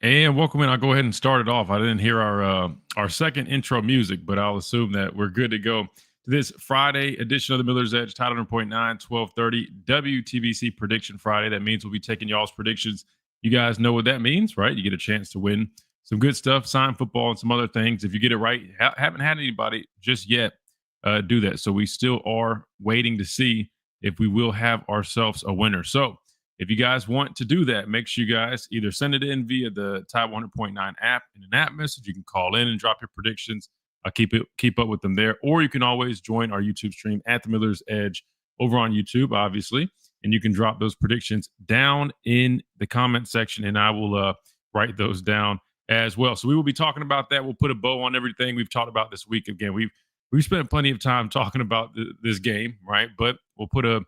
And welcome in. I'll go ahead and start it off. I didn't hear our second intro music, but I'll assume that we're good to go to this Friday edition of the Miller's Edge, Title 100.9, 1230 WTBC Prediction Friday. That means we'll be taking y'all's predictions. You guys know what that means, right? You get a chance to win some good stuff, sign football, and some other things. If you get it right, haven't had anybody just yet do that. So we still are waiting to see if we will have ourselves a winner. So if you guys want to do that, make sure you guys either send it in via the Tide 100.9 app in an app message. You can call in and drop your predictions. I'll keep up with them there. Or you can always join our YouTube stream at the Miller's Edge over on YouTube, obviously. And you can drop those predictions down in the comment section, and I will write those down as well. So we will be talking about that. We'll put a bow on everything we've talked about this week. Again, we've spent plenty of time talking about this game, right? But we'll put a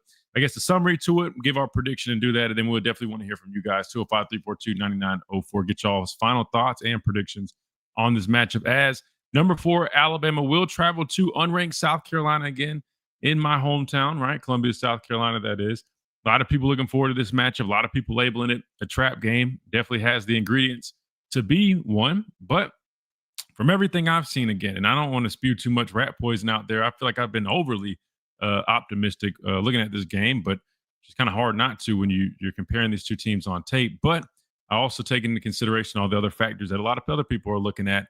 summary to it, give our prediction and do that. And then we'll definitely want to hear from you guys. 205-342-9904. Get y'all's final thoughts and predictions on this matchup. As number 4, Alabama will travel to unranked South Carolina again in my hometown, right? Columbia, South Carolina, that is. A lot of people looking forward to this matchup. A lot of people labeling it a trap game. Definitely has the ingredients to be one. But from everything I've seen again, and I don't want to spew too much rat poison out there, I feel like I've been overly optimistic looking at this game, but it's kind of hard not to when you're comparing these two teams on tape. But I also take into consideration all the other factors that a lot of other people are looking at.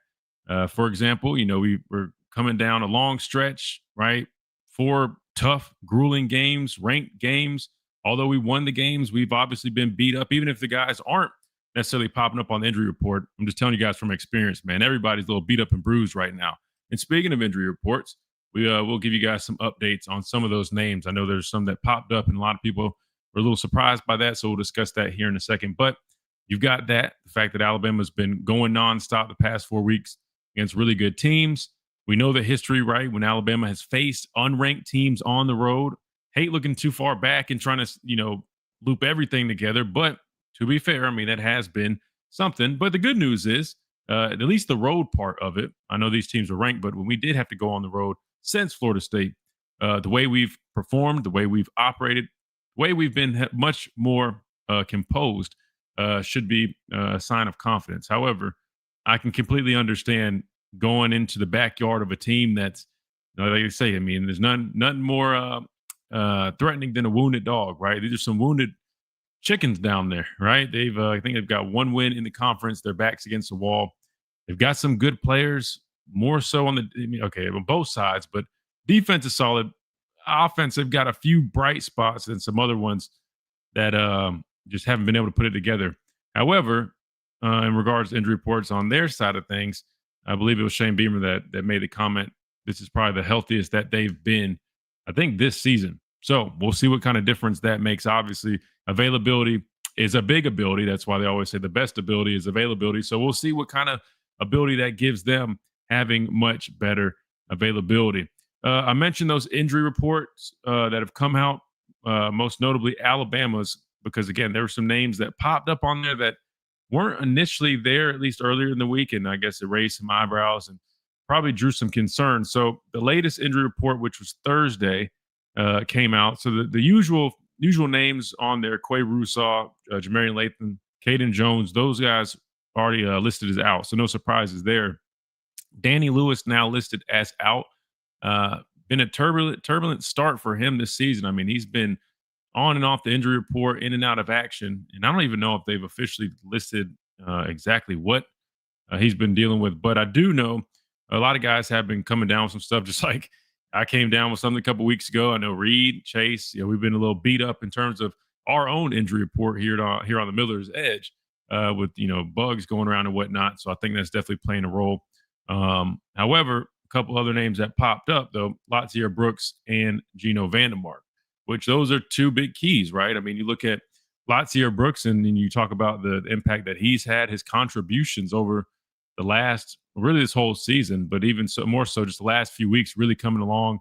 For example, we're coming down a long stretch, right? 4 tough, grueling games, ranked games. Although we won the games, we've obviously been beat up, even if the guys aren't necessarily popping up on the injury report. I'm just telling you guys from experience, man. Everybody's a little beat up and bruised right now. And speaking of injury reports, we'll give you guys some updates on some of those names. I know there's some that popped up, and a lot of people were a little surprised by that. So we'll discuss that here in a second. But you've got the fact that Alabama's been going nonstop the past 4 weeks against really good teams. We know the history, right? When Alabama has faced unranked teams on the road, hate looking too far back and trying to, loop everything together. But to be fair, I mean, that has been something. But the good news is, at least the road part of it, I know these teams are ranked, but when we did have to go on the road since Florida State, the way we've performed, the way we've operated, the way we've been much more composed should be a sign of confidence. However, I can completely understand going into the backyard of a team that's, like I say, I mean, there's nothing more threatening than a wounded dog, right? These are some wounded chickens down there, right? I think they've got 1 win in the conference. Their backs against the wall. They've got some good players, more so on on both sides, but defense is solid. Offense, they've got a few bright spots and some other ones that just haven't been able to put it together. However, in regards to injury reports on their side of things, I believe it was Shane Beamer that made the comment. This is probably the healthiest that they've been, I think, this season. So we'll see what kind of difference that makes. Obviously, availability is a big ability. That's why they always say the best ability is availability. So we'll see what kind of ability that gives them having much better availability. I mentioned those injury reports that have come out, most notably Alabama's, because, again, there were some names that popped up on there that weren't initially there, at least earlier in the week, and I guess it raised some eyebrows and probably drew some concern. So the latest injury report, which was Thursday, came out. So the usual names on there: Quay Russaw, Jamarian Latham, Caden Jones. Those guys already listed as out, so no surprises there. Danny Lewis now listed as out. Been a turbulent start for him this season. I mean, he's been on and off the injury report, in and out of action, and I don't even know if they've officially listed exactly what he's been dealing with. But I do know a lot of guys have been coming down with some stuff, just like I came down with something a couple weeks ago. I know Reed, Chase, we've been a little beat up in terms of our own injury report here on the Miller's Edge with bugs going around and whatnot. So I think that's definitely playing a role. However, a couple other names that popped up though: Latsier Brooks and Geno Vandemark, which those are 2 big keys, right? I mean, you look at Latsier Brooks and you talk about the impact that he's had, his contributions over the last, really this whole season, but even so, more so just the last few weeks, really coming along,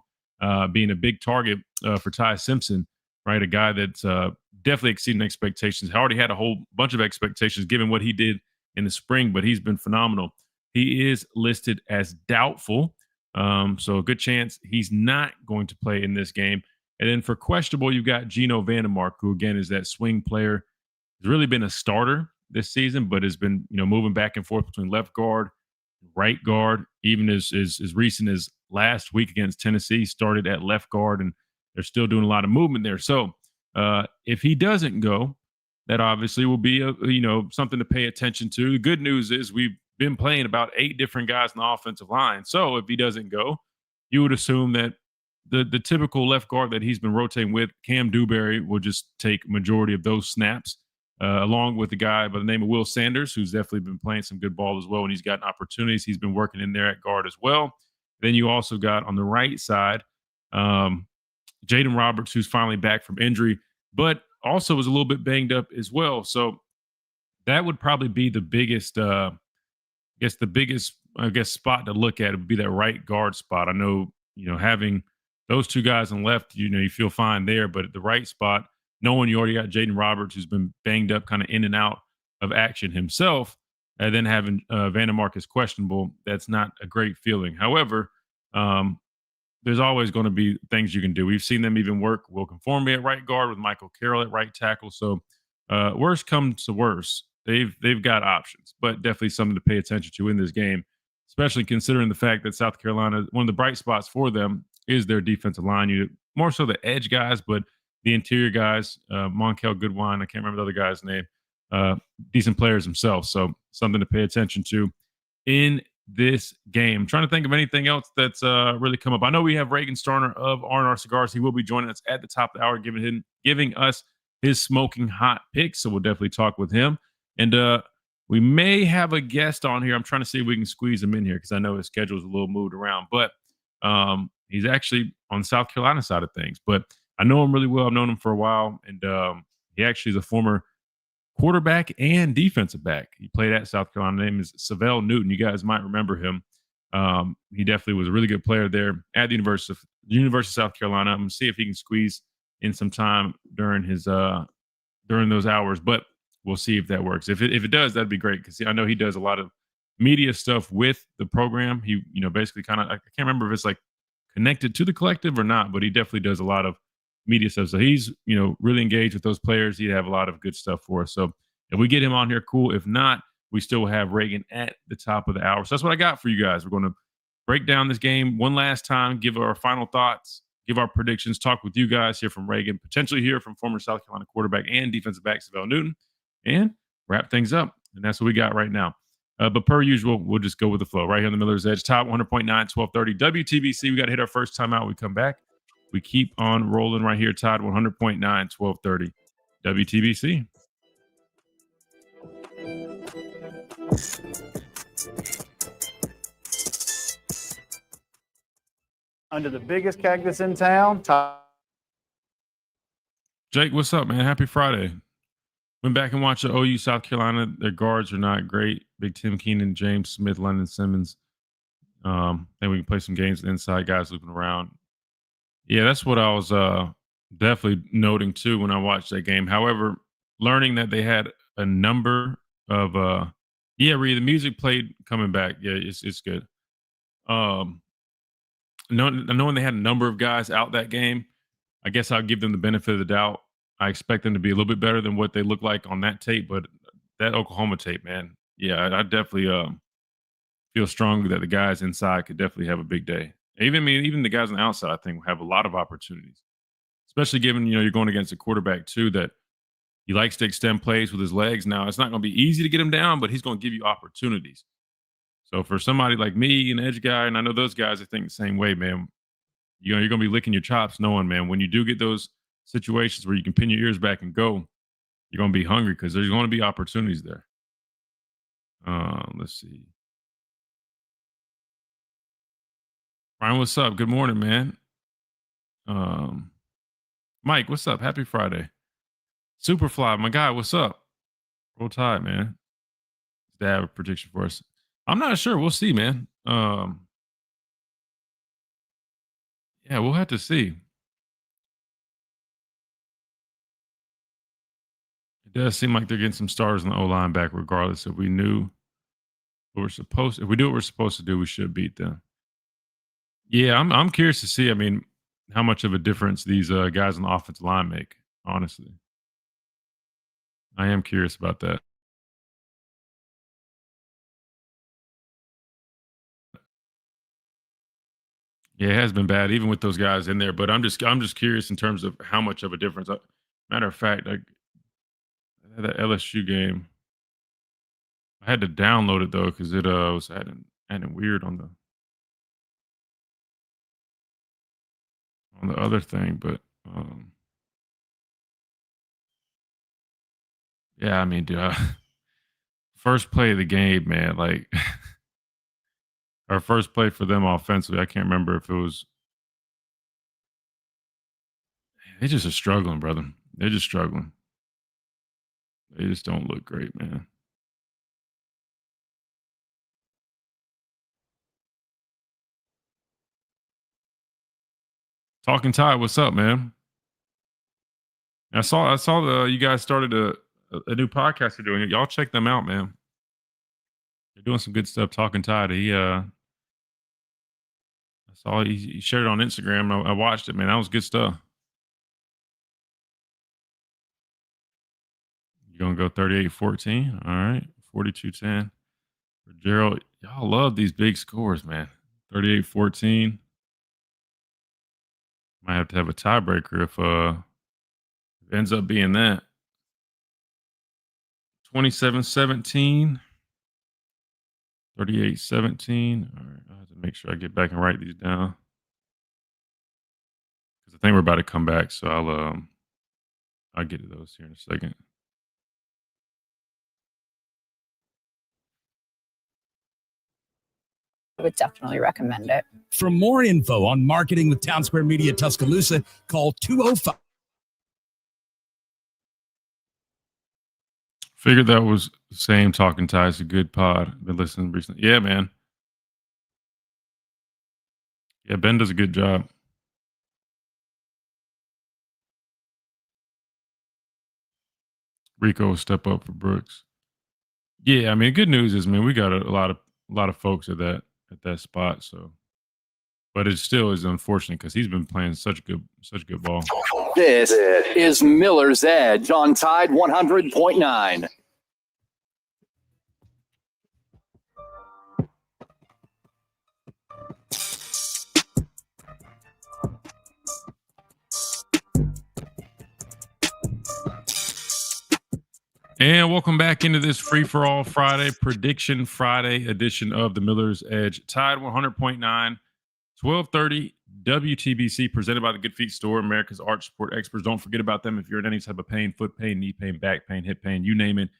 being a big target for Ty Simpson, right? A guy that's definitely exceeding expectations. Already had a whole bunch of expectations given what he did in the spring, but he's been phenomenal. He is listed as doubtful, so a good chance he's not going to play in this game. And then for questionable, you've got Geno Vandemark, who, again, is that swing player. He's really been a starter this season, but has been moving back and forth between left guard, right guard. Even as recent as last week against Tennessee, started at left guard, and they're still doing a lot of movement there. So if he doesn't go, that obviously will be something to pay attention to. The good news is we've been playing about 8 different guys in the offensive line. So if he doesn't go, you would assume that the typical left guard that he's been rotating with, Cam Dewberry, will just take majority of those snaps, along with a guy by the name of Will Sanders, who's definitely been playing some good ball as well. When he's gotten opportunities, he's been working in there at guard as well. Then you also got on the right side, Jaden Roberts, who's finally back from injury, but also was a little bit banged up as well. So that would probably be the biggest, spot to look at would be that right guard spot. I know, having those two guys on the left, you feel fine there, but at the right spot, knowing you already got Jaden Roberts, who's been banged up kind of in and out of action himself, and then having Vandermark is questionable, that's not a great feeling. However, there's always going to be things you can do. We've seen them even work Will Conforme at right guard with Michael Carroll at right tackle. So worst comes to worst, they've got options, but definitely something to pay attention to in this game, especially considering the fact that South Carolina, one of the bright spots for them is their defensive line. More so the edge guys, but the interior guys, Monkel Goodwine, I can't remember the other guy's name, decent players themselves. So something to pay attention to in this game. I'm trying to think of anything else that's really come up. I know we have Reagan Starner of R&R Cigars. He will be joining us at the top of the hour, giving us his smoking hot picks. So we'll definitely talk with him. And we may have a guest on here. I'm trying to see if we can squeeze him in here because I know his schedule is a little moved around. But he's actually on the South Carolina side of things. But I know him really well. I've known him for a while. And he actually is a former quarterback and defensive back. He played at South Carolina. His name is Savell Newton. You guys might remember him. He definitely was a really good player there at the University of South Carolina. I'm going to see if he can squeeze in some time during his during those hours, but we'll see if that works. If it does, that'd be great because I know he does a lot of media stuff with the program. He basically kind of, I can't remember if it's like connected to the collective or not, but he definitely does a lot of media stuff. So he's, really engaged with those players. He'd have a lot of good stuff for us. So if we get him on here, cool. If not, we still have Reagan at the top of the hour. So that's what I got for you guys. We're going to break down this game one last time, give our final thoughts, give our predictions, talk with you guys, hear from Reagan, potentially hear from former South Carolina quarterback and defensive back Savell Newton, and wrap things up. And that's what we got right now. But per usual, we'll just go with the flow right here on the Miller's Edge. Top 100.9, 1230 WTBC. We got to hit our first time out. We come back. We keep on rolling right here, Todd. 100.9, 1230 WTBC. Under the biggest cactus in town. Jake, what's up, man? Happy Friday. Went back and watched the OU South Carolina. Their guards are not great. Big Tim Keenan, James Smith, London Simmons. Then we can play some games with inside guys looping around. Yeah, that's what I was definitely noting too when I watched that game. However, learning that they had a number of Ree, the music played coming back. Yeah, it's good. Knowing they had a number of guys out that game, I guess I'll give them the benefit of the doubt. I expect them to be a little bit better than what they look like on that tape, but that Oklahoma tape, man, yeah, I definitely feel strongly that the guys inside could definitely have a big day. Even the guys on the outside, I think, will have a lot of opportunities, especially given you're going against a quarterback too that he likes to extend plays with his legs. Now it's not going to be easy to get him down, but he's going to give you opportunities. So for somebody like me, an edge guy, and I know those guys, I think the same way, man. You're going to be licking your chops, knowing, man, when you do get those situations where you can pin your ears back and go, you're going to be hungry because there's going to be opportunities there. Let's see. Ryan, what's up? Good morning, man. Mike, what's up? Happy Friday. Superfly, my guy, what's up? Roll Tide, man. Does they have a prediction for us? I'm not sure. We'll see, man. Yeah, we'll have to see. It does seem like they're getting some stars in the O-line back, regardless. If we knew what we're supposed to, if we do what we're supposed to do, we should beat them. Yeah, I'm curious to see, how much of a difference these guys on the offensive line make, honestly. I am curious about that. Yeah, it has been bad, even with those guys in there. But I'm just curious in terms of how much of a difference. Matter of fact, like that LSU game, I had to download it though because it was adding weird on the other thing. But yeah, I mean, dude, first play of the game, man, like our first play for them offensively. I can't remember if it was. They just are struggling, brother. They're just struggling. They just don't look great, man. Talking Tide, what's up, man? I saw the you guys started a new podcast you're doing. Y'all check them out, man. They're doing some good stuff. Talking Tide. I saw he shared it on Instagram. I watched it, man. That was good stuff. You gonna go 38-14? All right, 42-10 for Gerald. Y'all love these big scores, man. 38-14. Might have to have a tiebreaker if it ends up being that. 27-17. 38-17. All right, I have to make sure I get back and write these down because I think we're about to come back. So I'll get to those here in a second. I would definitely recommend it. For more info on marketing with Town Square Media Tuscaloosa, call 205. Figured that was the same. Talking Ties, a good pod. Been listening recently. Yeah, man. Yeah, Ben does a good job. Rico will step up for Brooks. Yeah, I mean, good news is, man, we got a lot of folks at that spot. So, but it still is unfortunate because he's been playing such good ball. This is Miller's Edge on Tide 100.9. And welcome back into this Free for All Friday, Prediction Friday edition of the Miller's Edge. Tide 100.9, 1230 WTBC, presented by the Good Feet Store, America's arch support experts. Don't forget about them if you're in any type of pain, foot pain, knee pain, back pain, hip pain, you name it.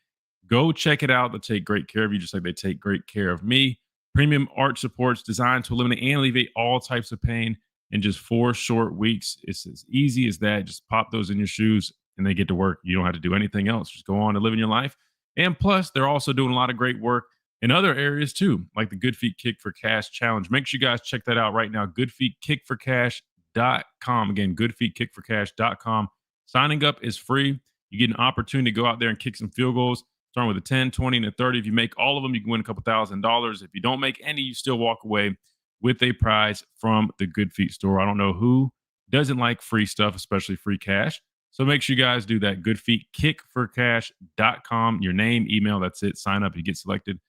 Go check it out. They'll take great care of you, just like they take great care of me. Premium arch supports designed to eliminate and alleviate all types of pain in just 4 short weeks. It's as easy as that. Just pop those in your shoes and they get to work. You don't have to do anything else. Just go on to living your life. And plus, they're also doing a lot of great work in other areas too, like the Good Feet Kick for Cash Challenge. Make sure you guys check that out right now. goodfeetkickforcash.com. Again, goodfeetkickforcash.com. Signing up is free. You get an opportunity to go out there and kick some field goals, starting with a 10, 20, and a 30. If you make all of them, you can win a couple $1,000s. If you don't make any, you still walk away with a prize from the Good Feet Store. I don't know who doesn't like free stuff, especially free cash. So make sure you guys do that. goodfeetkickforcash.com. Your name, email, that's it. Sign up. You get selected.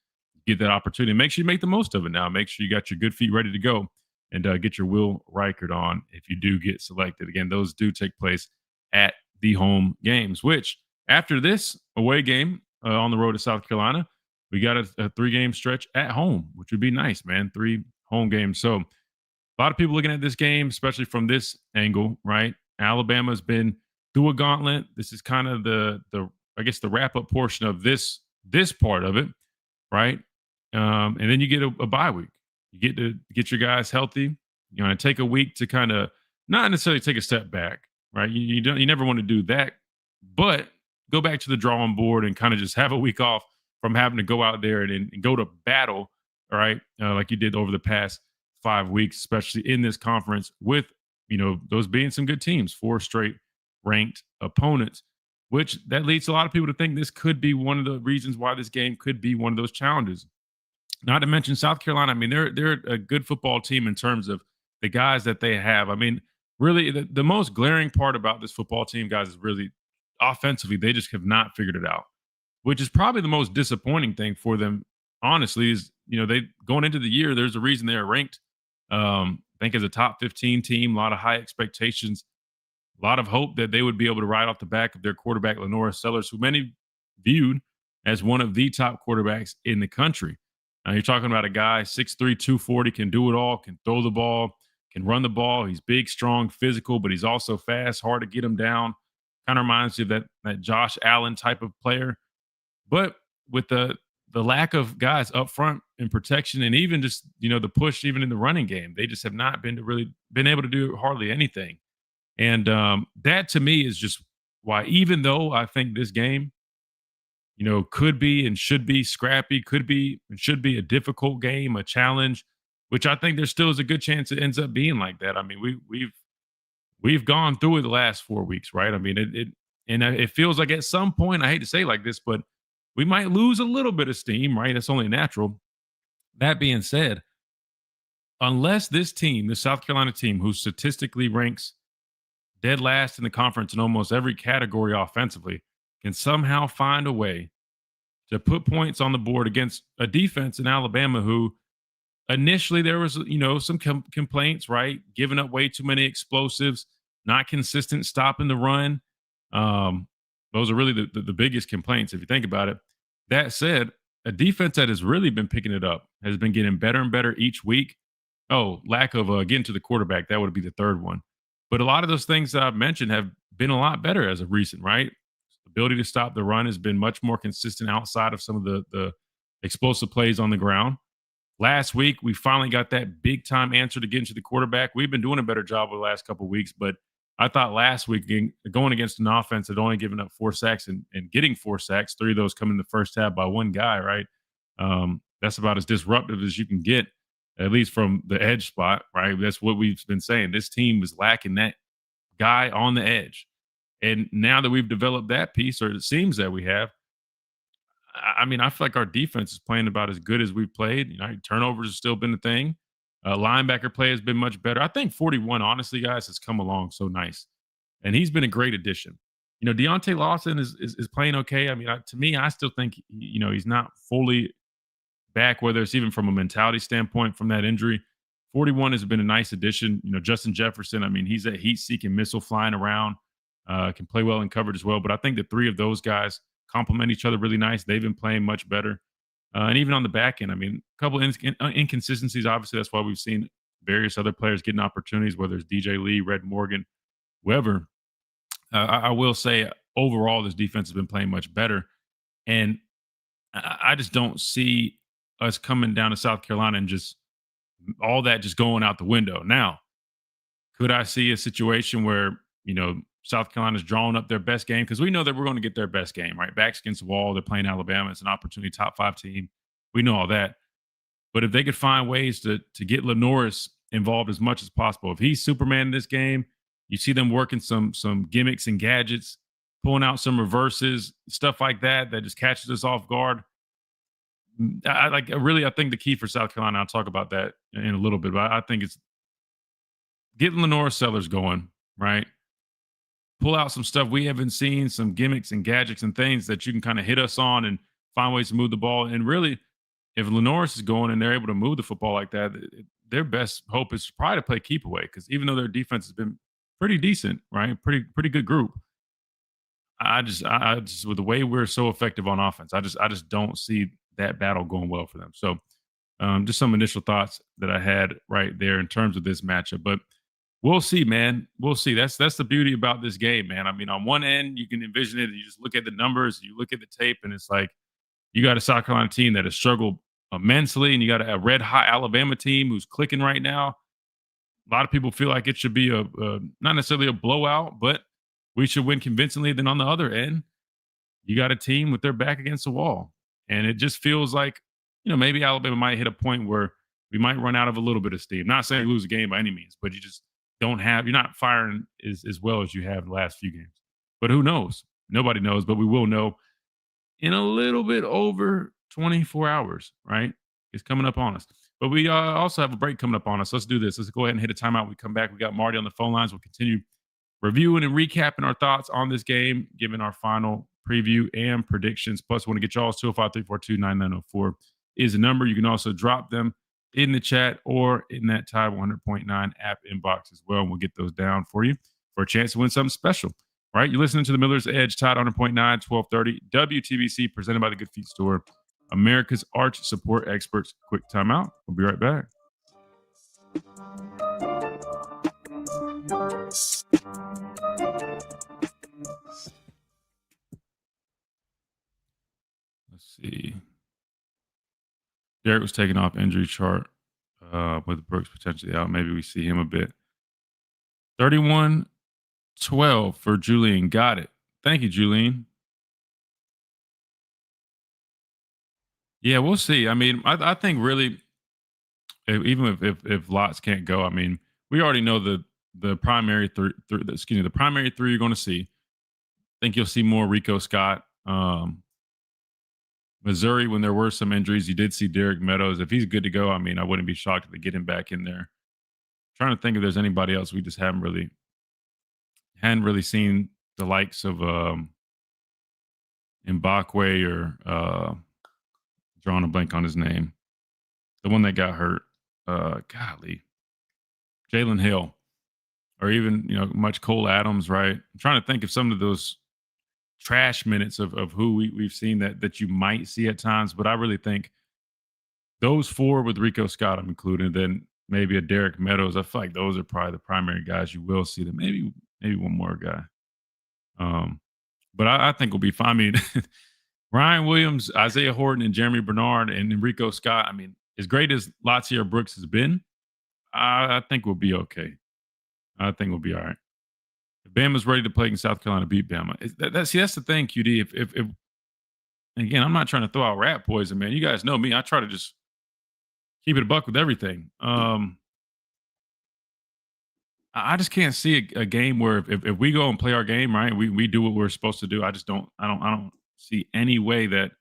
Get that opportunity. Make sure you make the most of it now. Make sure you got your good feet ready to go and get your Will Reichert on if you do get selected. Again, those do take place at the home games, which after this away game on the road to South Carolina, we got a 3-game stretch at home, which would be nice, man. 3 home games. So a lot of people looking at this game, especially from this angle, right? Alabama's been through a gauntlet. This is kind of the I guess the wrap up portion of this part of it, right? And then you get a bye week. You get to get your guys healthy. You're going to take a week to kind of not necessarily take a step back, right? You never want to do that, but go back to the drawing board and kind of just have a week off from having to go out there and go to battle, all right, like you did over the past 5 weeks, especially in this conference with those being some good teams, 4 straight ranked opponents, which that leads a lot of people to think this could be one of the reasons why this game could be one of those challenges. Not to mention South Carolina. I mean, they're a good football team in terms of the guys that they have. I mean, really, the most glaring part about this football team, guys, is really offensively, they just have not figured it out, which is probably the most disappointing thing for them, honestly, is, they going into the year, there's a reason they're ranked I think as a top 15 team, a lot of high expectations, a lot of hope that they would be able to ride off the back of their quarterback, Lenora Sellers, who many viewed as one of the top quarterbacks in the country. Now you're talking about a guy 6'3", 240, can do it all, can throw the ball, can run the ball. He's big, strong, physical, but he's also fast, hard to get him down. Kind of reminds you of that Josh Allen type of player. But with the lack of guys up front in protection and even just, the push even in the running game, they just have not been able to do hardly anything. And that to me is just why, even though I think this game, could be and should be scrappy, could be and should be a difficult game, a challenge, which I think there still is a good chance it ends up being like that. I mean, we've gone through it the last 4 weeks, right? I mean, it feels like at some point, I hate to say like this, but we might lose a little bit of steam, right? That's only natural. That being said, unless this team, the South Carolina team, who statistically ranks dead last in the conference in almost every category offensively, can somehow find a way to put points on the board against a defense in Alabama who initially there was, some complaints, right? Giving up way too many explosives, not consistent stopping the run. Those are really the biggest complaints if you think about it. That said, a defense that has really been picking it up, has been getting better and better each week. Oh, lack of getting to the quarterback, that would be the third one. But a lot of those things that I've mentioned have been a lot better as of recent, right? Ability to stop the run has been much more consistent outside of some of the explosive plays on the ground. Last week, we finally got that big time answer to get into the quarterback. We've been doing a better job over the last couple of weeks, but I thought last week going against an offense that only given up 4 sacks and getting 4 sacks, 3 of those come in the first half by one guy, right? That's about as disruptive as you can get, at least from the edge spot, right? That's what we've been saying. This team was lacking that guy on the edge. And now that we've developed that piece, or it seems that we have, I mean, I feel like our defense is playing about as good as we've played. Turnovers have still been a thing. Linebacker play has been much better. I think 41, honestly, guys, has come along so nice. And he's been a great addition. Deontay Lawson is playing okay. I mean, to me, I still think, he's not fully back, whether it's even from a mentality standpoint from that injury. 41 has been a nice addition. Justin Jefferson, I mean, he's a heat-seeking missile flying around. Can play well in coverage as well. But I think the 3 of those guys complement each other really nice. They've been playing much better. And even on the back end, I mean, a couple of inconsistencies. Obviously, that's why we've seen various other players getting opportunities, whether it's DJ Lee, Red Morgan, whoever. I will say overall, this defense has been playing much better. And I just don't see us coming down to South Carolina and just all that just going out the window. Now, could I see a situation where, South Carolina's drawing up their best game? Because we know that we're going to get their best game, right? Backs against the wall. They're playing Alabama. It's an opportunity, top 5 team. We know all that. But if they could find ways to get Lenoris involved as much as possible, if he's Superman in this game, you see them working some gimmicks and gadgets, pulling out some reverses, stuff like that just catches us off guard. I think the key for South Carolina, I'll talk about that in a little bit, but I think it's getting Lenora Sellers going, right? Pull out some stuff we haven't seen, some gimmicks and gadgets and things that you can kind of hit us on and find ways to move the ball. And really, if Lenoris is going and they're able to move the football like that, their best hope is probably to play keep away, because even though their defense has been pretty decent, right? Pretty good group. I just with the way we're so effective on offense, I just don't see that battle going well for them. So just some initial thoughts that I had right there in terms of this matchup. But we'll see, man. We'll see. That's the beauty about this game, man. I mean, on one end, you can envision it. You just look at the numbers, you look at the tape, and it's like you got a South Carolina team that has struggled immensely, and you got a red-hot Alabama team who's clicking right now. A lot of people feel like it should be not necessarily a blowout, but we should win convincingly. Then on the other end, you got a team with their back against the wall. And it just feels like, maybe Alabama might hit a point where we might run out of a little bit of steam. Not saying lose a game by any means, but you just you're not firing as well as you have in the last few games. But who knows? Nobody knows, but we will know in a little bit over 24 hours, right? It's coming up on us. But we also have a break coming up on us. Let's do this. Let's go ahead and hit a timeout. We come back. We got Marty on the phone lines. We'll continue reviewing and recapping our thoughts on this game, giving our final preview and predictions. Plus, we want to get y'all's 205-342-9904 is the number. You can also drop them in the chat or in that Tide 100.9 app inbox as well. And we'll get those down for you for a chance to win something special. Right? You're listening to the Miller's Edge, Tide 100.9, 1230, WTBC, presented by the Good Feet Store, America's arch support experts. Quick timeout. We'll be right back. Let's see. Derek was taken off injury chart with Brooks potentially out. Maybe we see him a bit. 31-12 for Julian. Got it. Thank you, Julian. Yeah, we'll see. I mean, I think really, even if Lots can't go, I mean, we already know the primary three. The primary three you're going to see. I think you'll see more Rico Scott. Missouri, when there were some injuries, you did see Derek Meadows. If he's good to go, I mean, I wouldn't be shocked if they get him back in there. Trying to think if there's anybody else we just haven't really seen the likes of Mbakwe or drawing a blank on his name. The one that got hurt. Golly. Jalen Hill. Or even, much Cole Adams, right? I'm trying to think of some of those trash minutes of who we've seen that you might see at times, but I really think those four with Rico Scott I'm including, then maybe a Derek Meadows. I feel like those are probably the primary guys you will see. Them maybe one more guy. But I think we'll be fine. I mean, Ryan Williams, Isaiah Horton, and Jeremy Bernard and Rico Scott. I mean, as great as Latsier Brooks has been, I think we'll be okay. I think we'll be all right. If Bama's ready to play in South Carolina, beat Bama. That's the thing, QD. If again, I'm not trying to throw out rat poison, man. You guys know me. I try to just keep it a buck with everything. I just can't see a game where if we go and play our game right, we do what we're supposed to do. I don't see any way that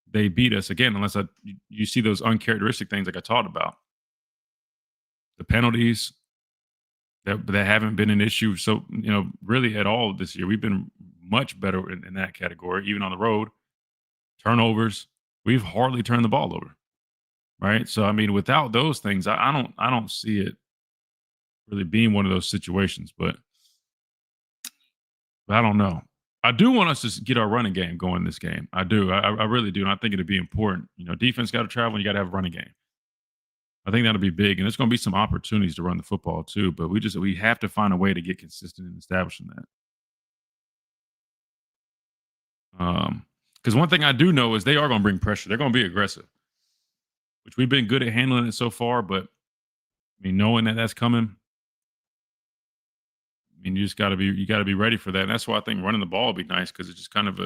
they beat us again, unless you see those uncharacteristic things like I talked about. The penalties that haven't been an issue. So, really at all this year, we've been much better in that category, even on the road. Turnovers, we've hardly turned the ball over. Right. So, I mean, without those things, I don't see it really being one of those situations, but I don't know. I do want us to get our running game going this game. I do. I really do. And I think it'd be important. Defense got to travel and you got to have a running game. I think that'll be big. And there's going to be some opportunities to run the football too, but we have to find a way to get consistent in establishing that. Because one thing I do know is they are going to bring pressure. They're going to be aggressive, which we've been good at handling it so far. But I mean, knowing that that's coming, I mean, you got to be ready for that. And that's why I think running the ball would be nice, because it just kind of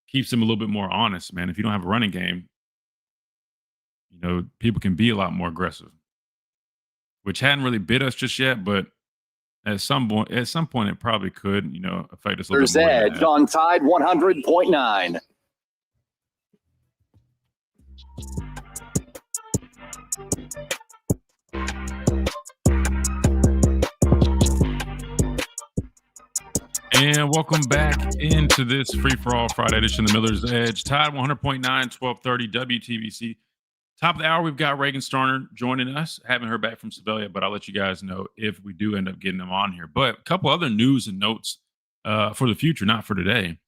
keeps them a little bit more honest, man. If you don't have a running game, people can be a lot more aggressive, which hadn't really bit us just yet, but at some point it probably could, affect us a little bit more. Edge on Tide 100.9. And welcome back into this free-for-all Friday edition of the Miller's Edge. Tide 100.9, 1230 WTBC. Top of the hour, we've got Reagan Starner joining us. Haven't heard back from Sebelia, but I'll let you guys know if we do end up getting them on here. But a couple other news and notes for the future, not for today.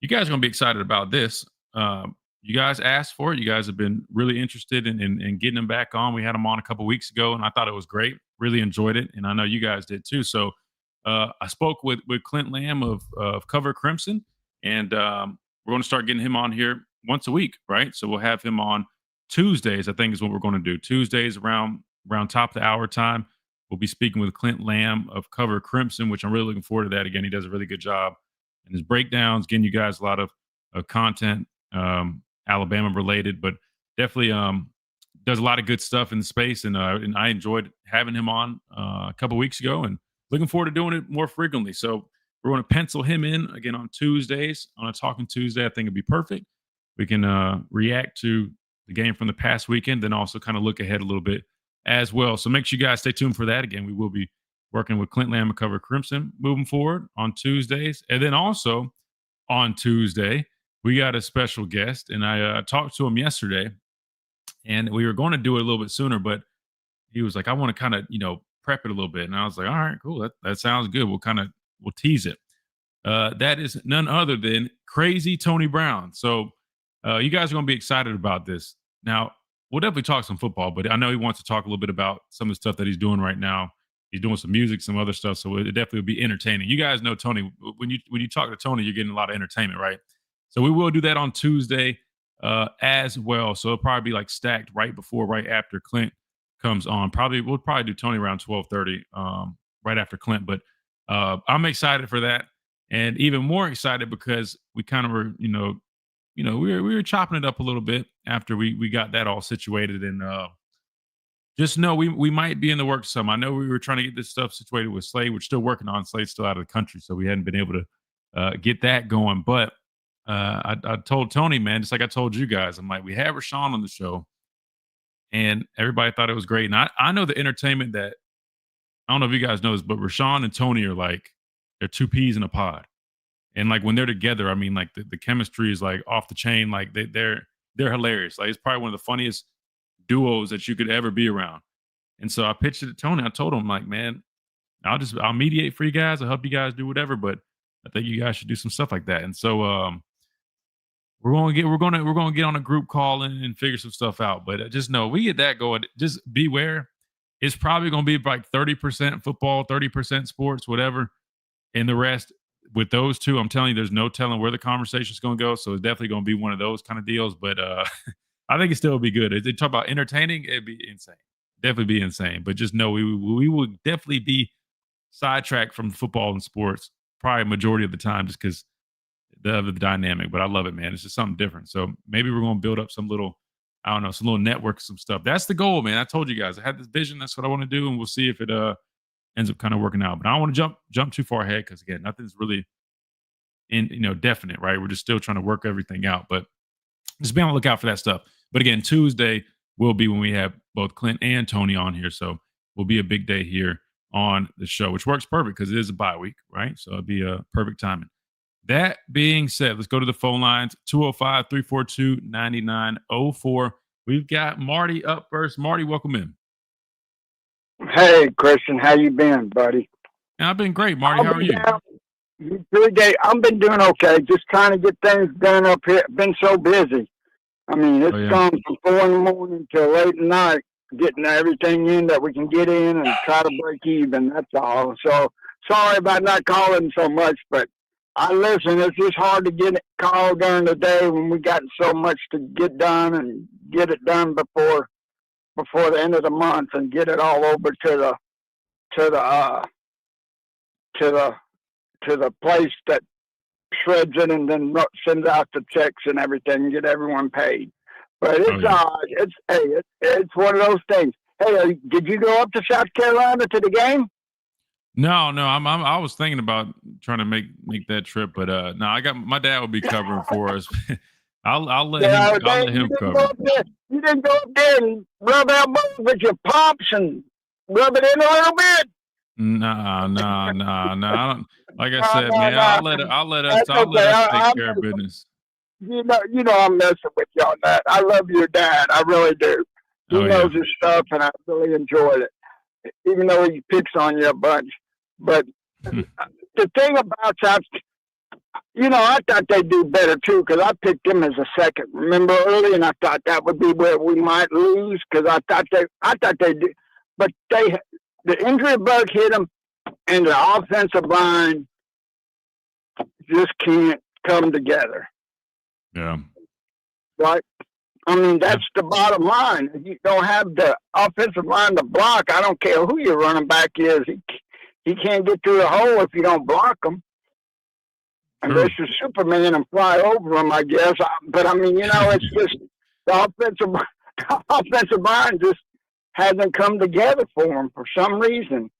You guys are going to be excited about this. You guys asked for it. You guys have been really interested in getting them back on. We had them on a couple weeks ago, and I thought it was great. Really enjoyed it, and I know you guys did too. So I spoke with Clint Lamb of Cover Crimson, and we're going to start getting him on here once a week, right? So we'll have him on Tuesdays, I think, is what we're going to do. Tuesdays around top of the hour time, we'll be speaking with Clint Lamb of Cover Crimson, which I'm really looking forward to that. Again, he does a really good job in his breakdowns, getting you guys a lot of content, Alabama related, but definitely does a lot of good stuff in the space. And I enjoyed having him on a couple weeks ago, and looking forward to doing it more frequently. So we're going to pencil him in again on Tuesdays, on a Talking Tuesday. I think it'd be perfect. We can react to the game from the past weekend, then also kind of look ahead a little bit as well. So make sure you guys stay tuned for that. Again, we will be working with Clint Lamb of Cover Crimson moving forward on Tuesdays. And then also on Tuesday, we got a special guest, and I talked to him yesterday. And we were going to do it a little bit sooner, but he was like, I want to kind of, prep it a little bit. And I was like, all right, cool. That sounds good. We'll tease it. That is none other than Crazy Tony Brown. So you guys are going to be excited about this. Now, we'll definitely talk some football, but I know he wants to talk a little bit about some of the stuff that he's doing right now. He's doing some music, some other stuff. So it definitely will be entertaining. You guys know Tony. When you talk to Tony, you're getting a lot of entertainment, right? So we will do that on Tuesday as well. So it'll probably be like stacked right after Clint comes on. We'll probably do Tony around 12:30 right after Clint. But I'm excited for that. And even more excited because we kind of were, we were chopping it up a little bit after we got that all situated. And just know we might be in the works some. I know we were trying to get this stuff situated with Slade. We're still working on Slade's still out of the country, so we hadn't been able to get that going. But I told Tony, man, just like I told you guys, I'm like, we have Rashawn on the show, and everybody thought it was great. And I know the entertainment that, I don't know if you guys know this, but Rashawn and Tony are like, they're two peas in a pod. And like when they're together, I mean, like the chemistry is like off the chain. Like they're hilarious. Like it's probably one of the funniest duos that you could ever be around. And so I pitched it to Tony. I told him, like, man, I'll mediate for you guys. I'll help you guys do whatever, but I think you guys should do some stuff like that. And so we're gonna get on a group call and figure some stuff out. But just know we get that going. Just beware. It's probably gonna be like 30% football, 30% sports, whatever. And the rest with those two, I'm telling you, there's no telling where the conversation is going to go. So it's definitely going to be one of those kind of deals. But I think it still will be good. If they talk about entertaining, it'd be insane. Definitely be insane. But just know we will definitely be sidetracked from football and sports probably a majority of the time just because of the dynamic. But I love it, man. It's just something different. So maybe we're going to build up some little network, some stuff. That's the goal, man. I told you guys I had this vision. That's what I want to do. And we'll see if it ends up kind of working out. But I don't want to jump too far ahead because again, nothing's really definite, right? We're just still trying to work everything out. But just be on the lookout for that stuff. But again, Tuesday will be when we have both Clint and Tony on here. So will be a big day here on the show, which works perfect because it is a bye week, right? So it'll be a perfect timing. That being said, let's go to the phone lines, 205-342-9904. We've got Marty up first. Marty, welcome in. Hey, Christian, how you been, buddy? I've been great, Marty. How are you? I've been doing okay. Just trying to get things done up here. Been so busy. I mean, it's gone from 4 in the morning till late at night, getting everything in that we can get in and try to break even. That's all. So sorry about not calling so much, but I listen. It's just hard to get called during the day when we got so much to get done and get it done before the end of the month and get it all over to the place that shreds it and then sends out the checks and everything and get everyone paid. But it's one of those things. Hey, did you go up to South Carolina to the game? No. I was thinking about trying to make that trip, but no, my dad will be covering for us. I'll let him cover. You didn't go up there and rub elbows with your pops and rub it in a little bit. Nah. I don't. Like I said, man, I'll let us take care of business. You know, I'm messing with you on that. I love your dad. I really do. He knows his stuff, and I really enjoyed it, even though he picks on you a bunch. But the thing about South. I thought they'd do better, too, because I picked them as a second. Remember early, and I thought that would be where we might lose because I thought they did. But the injury bug hit them, and the offensive line just can't come together. Yeah. Right? I mean, that's the bottom line. If you don't have the offensive line to block, I don't care who your running back is. He can't get through the hole if you don't block him. Unless you're Superman and fly over them, I guess. But, I mean, it's just the offensive line just hasn't come together for them for some reason.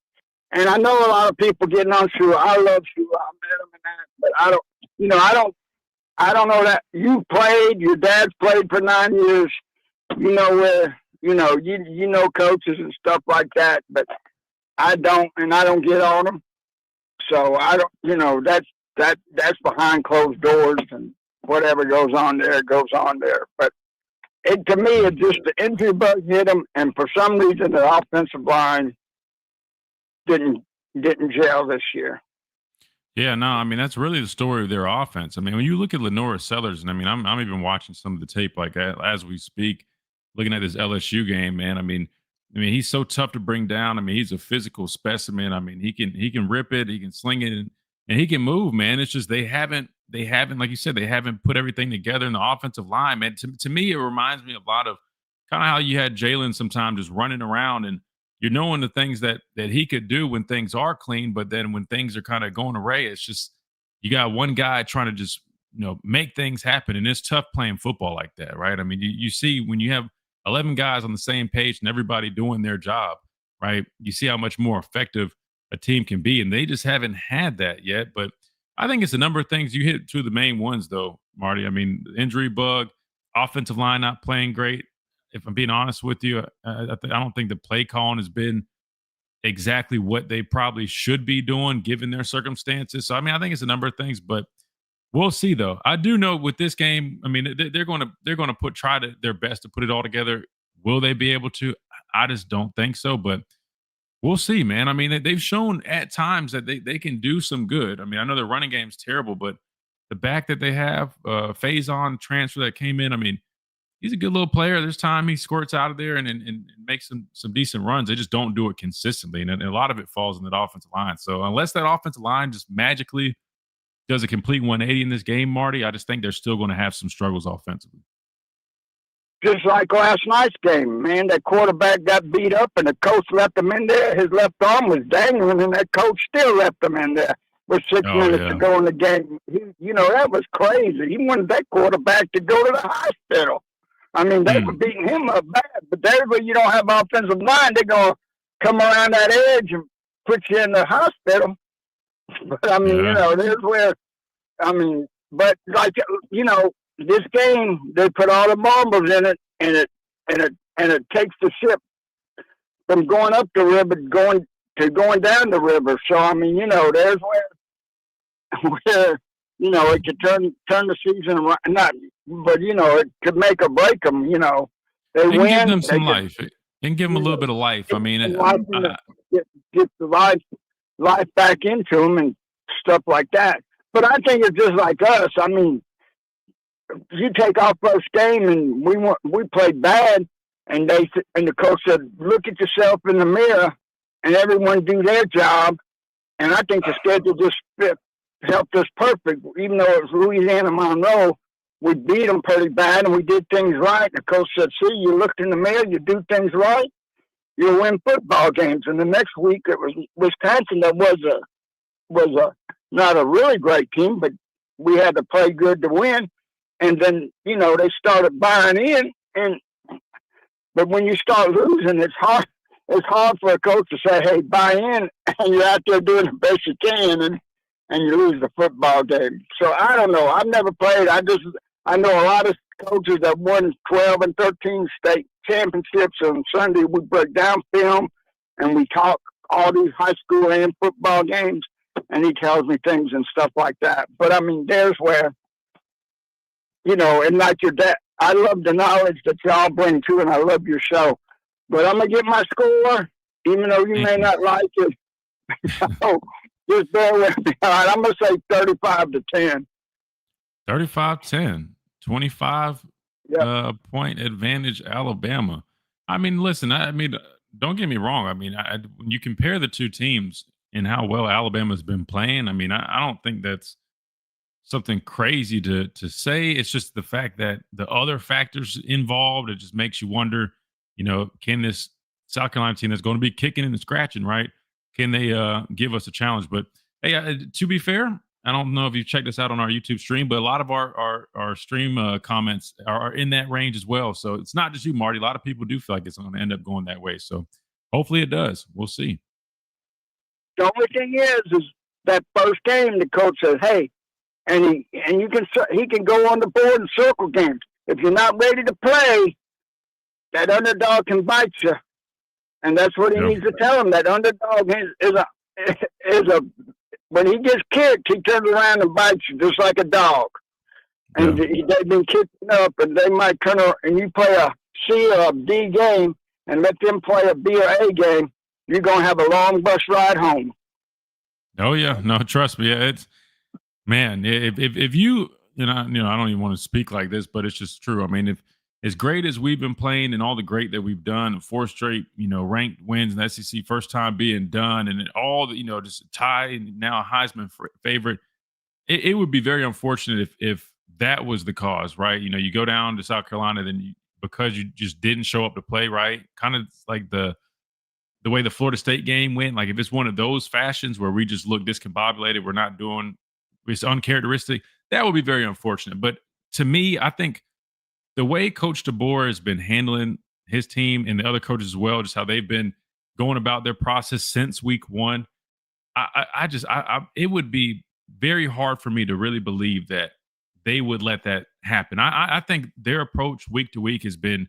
And I know a lot of people getting on Shua. I love Shua. I met him in that. But I don't know that. You played. Your dad's played for 9 years. You know where, you know coaches and stuff like that. But I don't, and I don't get on them. So I don't, that's behind closed doors, and whatever goes on there goes on there. But to me, it's just the injury bug hit them, and for some reason, the offensive line didn't gel this year. Yeah, no, I mean, that's really the story of their offense. I mean, when you look at Lenora Sellers, and I mean, I'm even watching some of the tape like as we speak, looking at this LSU game, man. I mean, he's so tough to bring down. I mean, he's a physical specimen. I mean, he can rip it, he can sling it, and he can move, man. It's just they haven't, like you said, they haven't put everything together in the offensive line, man. To me, it reminds me a lot of kind of how you had Jalen sometimes just running around and you're knowing the things that he could do when things are clean, but then when things are kind of going awry, it's just you got one guy trying to just make things happen, and it's tough playing football like that, right? I mean, you see when you have 11 guys on the same page and everybody doing their job, right? You see how much more effective a team can be, and they just haven't had that yet. But I think it's a number of things. You hit two of the main ones, though, Marty. I mean, the injury bug, offensive line not playing great. If I'm being honest with you, I don't think the play calling has been exactly what they probably should be doing given their circumstances. So, I mean, I think it's a number of things, but we'll see, though. I do know with this game, I mean, they're going to try their best to put it all together. Will they be able to? I just don't think so, but we'll see, man. I mean, they've shown at times that they can do some good. I mean, I know their running game's terrible, but the back that they have, Faison transfer that came in, I mean, he's a good little player. There's time he squirts out of there and makes some decent runs. They just don't do it consistently, and a lot of it falls in that offensive line. So unless that offensive line just magically does a complete 180 in this game, Marty, I just think they're still going to have some struggles offensively. Just like last night's game, man, that quarterback got beat up and the coach left him in there. His left arm was dangling, and that coach still left him in there with 6 minutes to go in the game. That was crazy. He wanted that quarterback to go to the hospital. I mean, they were beating him up bad, but when you don't have offensive line, they're going to come around that edge and put you in the hospital. But, I mean, there's where, I mean, but like, this game, they put all the marbles in it, and it takes the ship from going up the river going down the river. So, I mean, there's where it could turn the season around. Not, but it could make or break them. They win. Give them some life. And give them a little bit of life. I mean, get the life back into them and stuff like that. But I think it's just like us. I mean, you take our first game and we played bad, and the coach said, "Look at yourself in the mirror, and everyone do their job." And I think the schedule just helped us perfect. Even though it was Louisiana Monroe, we beat them pretty bad, and we did things right. The coach said, "See, you looked in the mirror, you do things right, you'll win football games." And the next week it was Wisconsin that was not a really great team, but we had to play good to win. And then, they started buying in. But when you start losing, it's hard for a coach to say, "Hey, buy in," and you're out there doing the best you can, and you lose the football game. So I don't know. I've never played. I know a lot of coaches that won 12 and 13 state championships. On Sunday, we break down film, and we talk all these high school and football games, and he tells me things and stuff like that. But, I mean, there's where, and like your dad, I love the knowledge that y'all bring to, and I love your show. But I'm going to get my score, even though you may not like it. So just bear with me. All right, I'm going to say 35-10. 35-10. 25 point advantage Alabama. I mean, listen, don't get me wrong. I mean, when you compare the two teams and how well Alabama's been playing, I mean, I don't think that's something crazy to say. It's just the fact that the other factors involved, it just makes you wonder, can this South Carolina team that's going to be kicking and scratching, right? Can they give us a challenge? But hey, to be fair, I don't know if you've checked us out on our YouTube stream, but a lot of our stream comments are in that range as well. So it's not just you, Marty. A lot of people do feel like it's going to end up going that way. So hopefully it does. We'll see. The only thing is that first game, the coach says, "Hey," and he can go on the board and circle games. If you're not ready to play, that underdog can bite you, and that's what he needs to tell him. That underdog is a when he gets kicked, he turns around and bites you just like a dog. and they've been kicking up, and they might turn around, and you play a C or a D game and let them play a B or A game, you're going to have a long bus ride home. Oh yeah, no, trust me. It's man, if you I don't even want to speak like this, but it's just true. I mean, if as great as we've been playing and all the great that we've done, 4 straight, ranked wins in the SEC, first time being done, and all the, just a tie and now a Heisman favorite, it would be very unfortunate if that was the cause, right? You go down to South Carolina, then because you just didn't show up to play, right? Kind of like the way the Florida State game went. Like if it's one of those fashions where we just look discombobulated, we're not doing, it's uncharacteristic, that would be very unfortunate. But to me, I think the way Coach DeBoer has been handling his team and the other coaches as well, just how they've been going about their process since week 1, it would be very hard for me to really believe that they would let that happen. I think their approach week to week has been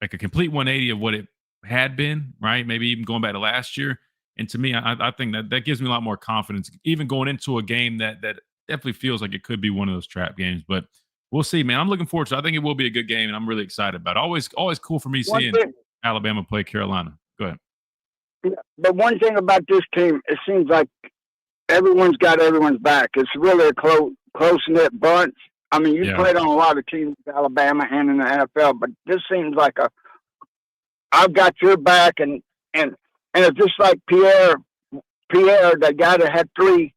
like a complete 180 of what it had been, right? Maybe even going back to last year. And to me, I think that gives me a lot more confidence, even going into a game that definitely feels like it could be one of those trap games. But we'll see, man. I'm looking forward to it. I think it will be a good game, and I'm really excited about it. Always cool for me seeing Alabama play Carolina. Go ahead. Yeah, but one thing about this team, it seems like everyone's got everyone's back. It's really a close-knit bunch. I mean, you played on a lot of teams in Alabama and in the NFL, but this seems like I've got your back, and it's just like Pierre, the guy that had 3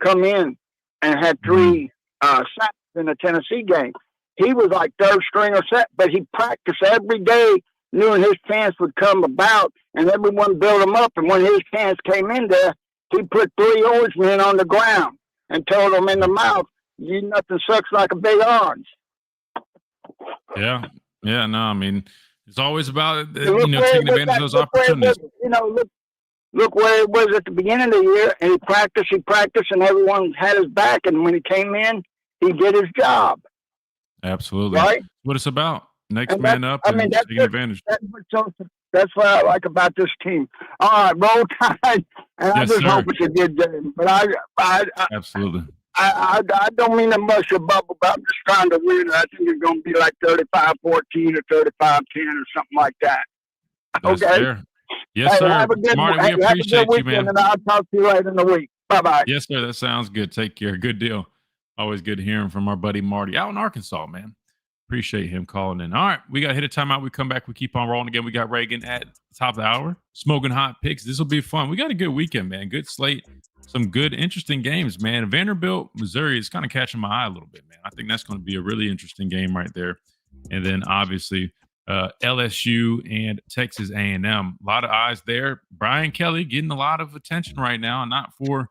come in and had 3 sacks in the Tennessee game. He was like third string or set, but he practiced every day, knowing his chance would come about, and everyone built him up. And when his chance came in there, he put 3 orangemen on the ground and told them in the mouth, "You nothing sucks like a big orange." Yeah. No, I mean, it's always about taking advantage of those opportunities. Look where it was at the beginning of the year, and he practiced, and everyone had his back. And when he came in, he did his job. Absolutely, right? What it's about. Next man up and taking advantage. That's what I like about this team. All right, roll tide, and I just hope it's a good game. But I absolutely. I don't mean to mush your bubble, but I'm just trying to win. I think it's going to be like 35-14 or 35-10 or something like that. That's okay. Fair. Yes, sir. Have a good, Marty, we appreciate you, man. And I'll talk to you later in the week. Bye-bye. Yes, sir. That sounds good. Take care. Good deal. Always good hearing from our buddy Marty out in Arkansas, man. Appreciate him calling in. All right, we got to hit a timeout. We come back. We keep on rolling again. We got Reagan at the top of the hour. Smoking hot picks. This will be fun. We got a good weekend, man. Good slate. Some good, interesting games, man. Vanderbilt, Missouri is kind of catching my eye a little bit, man. I think that's going to be a really interesting game right there. And then, obviously, LSU and Texas A&M. A lot of eyes there. Brian Kelly getting a lot of attention right now, not for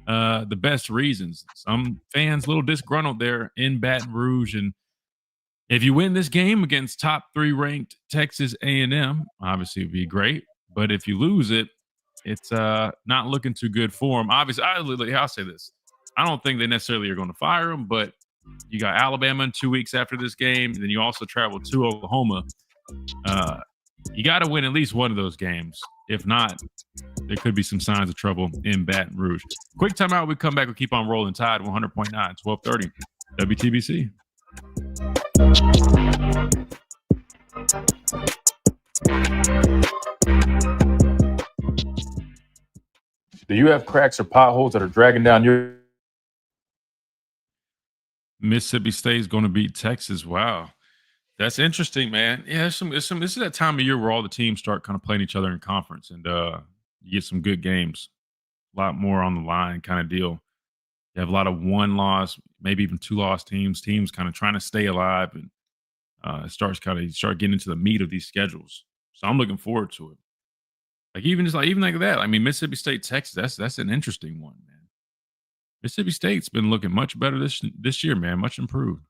the best reasons. Some fans a little disgruntled there in Baton Rouge. And if you win this game against top 3 ranked Texas A&M, obviously it would be great. But if you lose it, it's not looking too good for them. Obviously, I'll say this. I don't think they necessarily are going to fire him, but you got Alabama in 2 weeks after this game. And then you also travel to Oklahoma. You got to win at least one of those games. If not, there could be some signs of trouble in Baton Rouge. Quick timeout. We come back. We keep on rolling. Tide 100.9, 1230 WTBC. Do you have cracks or potholes that are dragging down your? Mississippi State is going to beat Texas. Wow. That's interesting, man. Yeah, this is that time of year where all the teams start kind of playing each other in conference, and you get some good games. A lot more on the line kind of deal. You have a lot of 1-loss, maybe even 2-loss teams kind of trying to stay alive, and it start getting into the meat of these schedules. So I'm looking forward to it. Even like that. I mean, Mississippi State, Texas, that's an interesting one, man. Mississippi State's been looking much better this year, man. Much improved.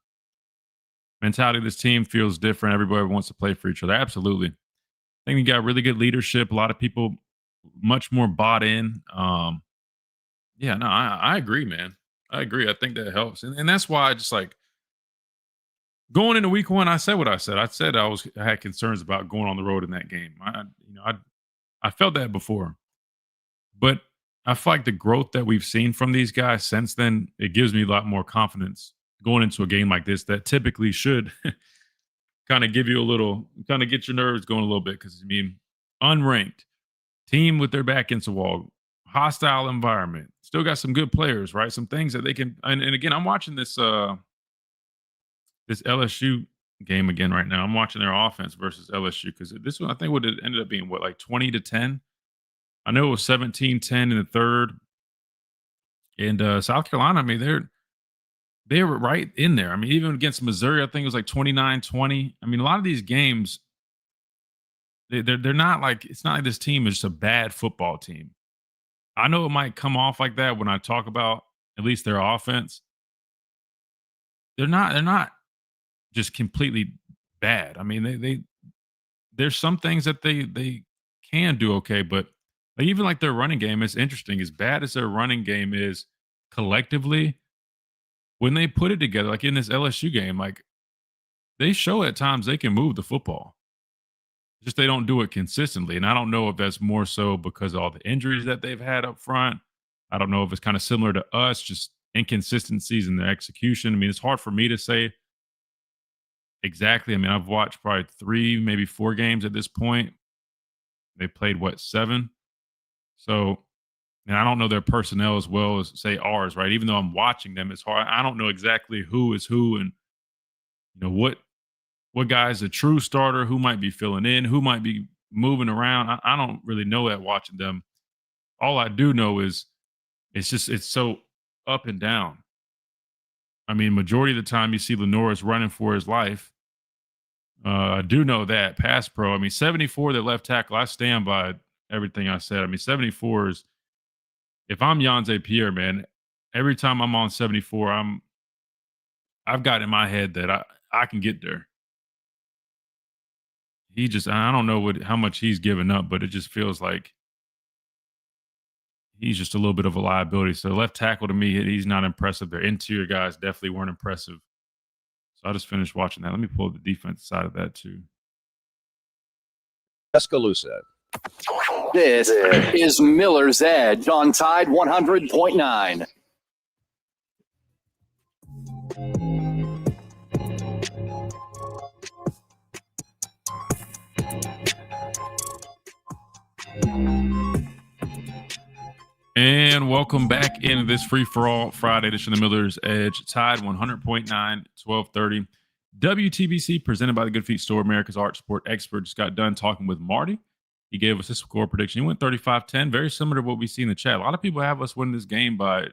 Mentality of this team feels different. Everybody wants to play for each other. Absolutely. I think we got really good leadership. A lot of people much more bought in. I agree, man. I agree. I think that helps. And that's why I just going into week 1, I said what I said. I said I had concerns about going on the road in that game. I felt that before. But I feel like the growth that we've seen from these guys since then, it gives me a lot more confidence going into a game like this that typically should kind of give you a little, kind of get your nerves going a little bit. Because, I mean, unranked team with their back against the wall, hostile environment, still got some good players, right? Some things that they can, and again, I'm watching this this LSU game again right now. I'm watching their offense versus LSU because this one I think would have ended up being what, like 20-10. I know it was 17-10 in the third. And South Carolina, I mean, they were right in there. I mean, even against Missouri, I think it was like 29-20. I mean, a lot of these games, they're not like, it's not like this team is just a bad football team. I know it might come off like that when I talk about at least their offense. They're not just completely bad. I mean, there's some things that they can do okay, but even like their running game is interesting. As bad as their running game is collectively, when they put it together, like in this LSU game, like they show at times they can move the football. Just they don't do it consistently. And I don't know if that's more so because of all the injuries that they've had up front. I don't know if it's kind of similar to us, just inconsistencies in the execution. I mean, it's hard for me to say exactly. I mean, I've watched probably 3, maybe 4 games at this point. They played, what, 7? So, and I don't know their personnel as well as, say, ours, right? Even though I'm watching them, it's hard. I don't know exactly who is who and, you know, what guy's a true starter, who might be filling in, who might be moving around. I don't really know that watching them. All I do know is it's so up and down. I mean, majority of the time you see Lenore's running for his life. I do know that pass pro. I mean, 74, that left tackle. I stand by everything I said. I mean, 74 is, if I'm Yanze Pierre, man, every time I'm on 74, I've got in my head that I can get there. He just, I don't know how much he's given up, but it just feels like he's just a little bit of a liability. So left tackle to me, he's not impressive. Their interior guys definitely weren't impressive. So I just finished watching that. Let me pull up the defense side of that too. Tuscaloosa. This is Miller's Edge on Tide 100.9. And welcome back into this free-for-all Friday edition of Miller's Edge. Tide 100.9, 1230. WTBC presented by the Good Feet Store, America's art sport expert. Just got done talking with Marty. He gave us his score prediction. He went 35-10, very similar to what we see in the chat. A lot of people have us winning this game by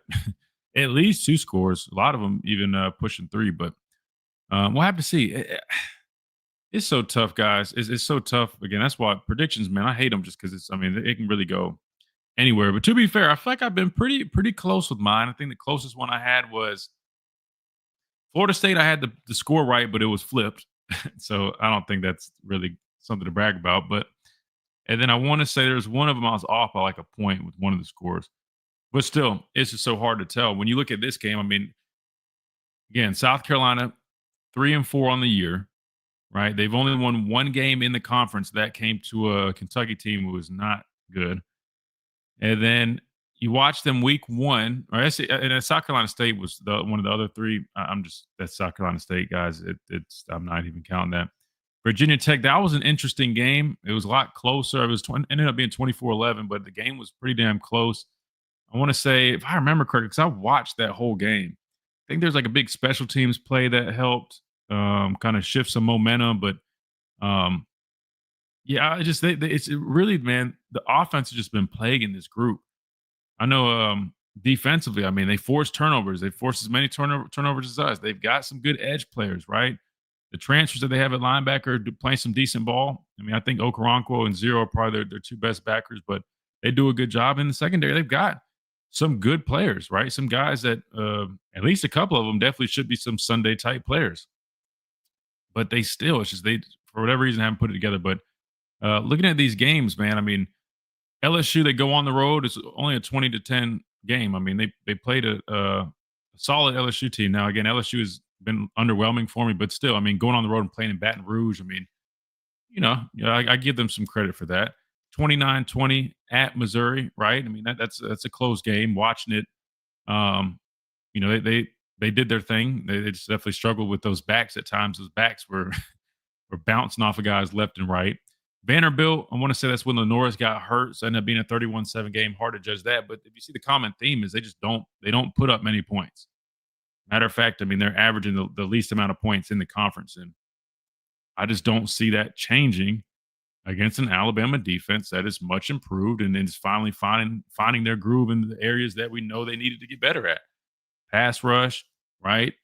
at least 2 scores. A lot of them even pushing 3, but we'll have to see. It's so tough, guys. It's so tough. Again, that's why predictions, man, I hate them just because it can really go anywhere. But to be fair, I feel like I've been pretty close with mine. I think the closest one I had was Florida State. I had the score right, but it was flipped. So I don't think that's really something to brag about. And then I want to say there's one of them I was off by like a point with one of the scores. But still, it's just so hard to tell. When you look at this game, I mean, again, South Carolina, 3-4 on the year, right? They've only won 1 game in the conference. That came to a Kentucky team who was not good. And then you watch them week 1, or and South Carolina State was one of the other 3. That's South Carolina State, guys. I'm not even counting that. Virginia Tech, that was an interesting game. It was a lot closer. It was ended up being 24-11, but the game was pretty damn close. I want to say, if I remember correctly, because I watched that whole game, I think there's like a big special teams play that helped kind of shift some momentum. But yeah, it's really, man, the offense has just been plaguing this group. I know defensively, I mean, they force turnovers. They force as many turnovers as us. They've got some good edge players, right? The transfers that they have at linebacker playing some decent ball. I mean, I think Okoronkwo and Zero are probably their 2 best backers, but they do a good job in the secondary. They've got some good players, right? Some guys that at least a couple of them definitely should be some Sunday type players. But they still, it's just they, for whatever reason, haven't put it together. But looking at these games, man, I mean, LSU, they go on the road. It's only a 20-10 game. I mean, they played a solid LSU team. Now, again, LSU has been underwhelming for me, but still, I mean, going on the road and playing in Baton Rouge, I mean, I give them some credit for that. 29-20 at Missouri, right? I mean, that's a close game. Watching it, they they did their thing. They just definitely struggled with those backs at times. Those backs were were bouncing off of guys left and right. Vanderbilt, I want to say that's when Lenore's got hurt. So it ended up being a 31-7 game. Hard to judge that. But if you see the common theme is they don't put up many points. Matter of fact, I mean, they're averaging the least amount of points in the conference. And I just don't see that changing against an Alabama defense that is much improved and is finally finding their groove in the areas that we know they needed to get better at. Pass rush, right?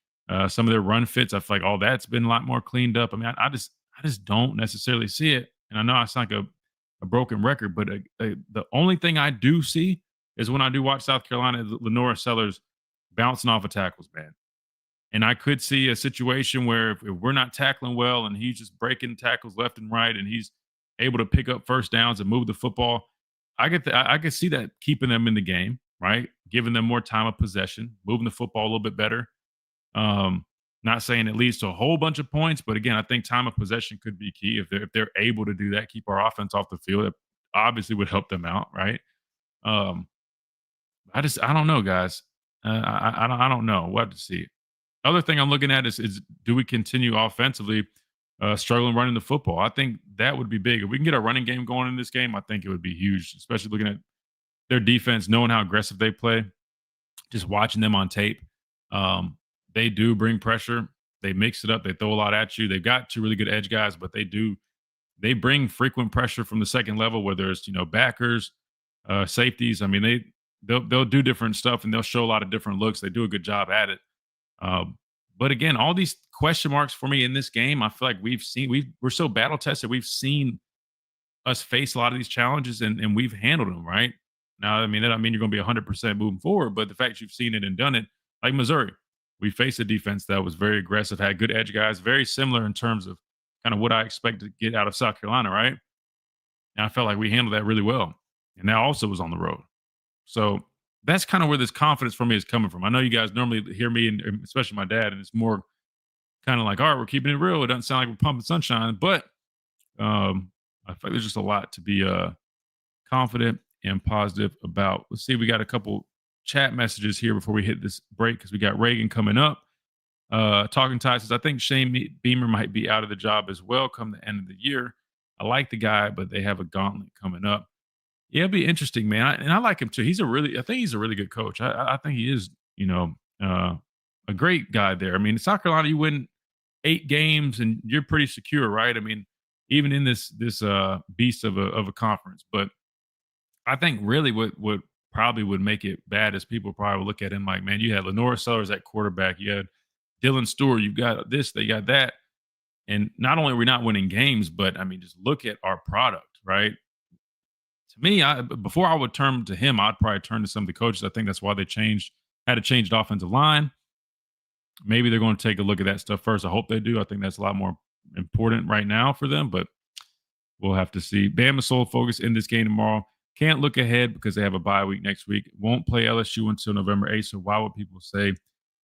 Some of their run fits, I feel like all that's been a lot more cleaned up. I mean, I just don't necessarily see it. And I know I sound like a broken record, but the only thing I do see is when I do watch South Carolina, Lenora Sellers bouncing off of tackles, man. And I could see a situation where if we're not tackling well and he's just breaking tackles left and right and he's able to pick up first downs and move the football, I could see that keeping them in the game, right? Giving them more time of possession, moving the football a little bit better. Not saying it leads to a whole bunch of points, but again, I think time of possession could be key. If they're able to do that, keep our offense off the field, it obviously would help them out, right? I don't know, guys. I don't know. We'll have to see. Other thing I'm looking at is do we continue offensively struggling running the football? I think that would be big. If we can get a running game going in this game, I think it would be huge, especially looking at their defense, knowing how aggressive they play, just watching them on tape. They do bring pressure. They mix it up. They throw a lot at you. They've got two really good edge guys, but they bring frequent pressure from the second level, whether it's, backers, safeties. I mean, they'll do different stuff and they'll show a lot of different looks. They do a good job at it. But again, all these question marks for me in this game, I feel like we're so battle tested. We've seen us face a lot of these challenges and we've handled them, right? Now, I mean, that doesn't mean you're going to be 100% moving forward, but the fact you've seen it and done it, like Missouri, we faced a defense that was very aggressive, had good edge guys, very similar in terms of kind of what I expected to get out of South Carolina, right? And I felt like we handled that really well. And that also was on the road. So that's kind of where this confidence for me is coming from. I know you guys normally hear me, and especially my dad, and it's more kind of like, all right, we're keeping it real. It doesn't sound like we're pumping sunshine, but I feel like there's just a lot to be confident and positive about. Let's see, we got a couple chat messages here before we hit this break because we got Reagan coming up. Talking Tide says, I think Shane Beamer might be out of the job as well come the end of the year. I like the guy, but they have a gauntlet coming up. Yeah, it'll be interesting, man. I like him too. I think he's a really good coach. I think he is, a great guy there. I mean, in South Carolina, you win 8 games and you're pretty secure, right? I mean, even in this beast of a conference. But I think really what probably would make it bad is people probably would look at him like, man, you had Lenora Sellers at quarterback, you had Dylan Stewart, you got this, they got that. And not only are we not winning games, but I mean, just look at our product, right? To me, before I would turn to him, I'd probably turn to some of the coaches. I think that's why they had a changed offensive line. Maybe they're going to take a look at that stuff first. I hope they do. I think that's a lot more important right now for them, but we'll have to see. Bama sole focus in this game tomorrow. Can't look ahead because they have a bye week next week. Won't play LSU until November 8th. So why would people say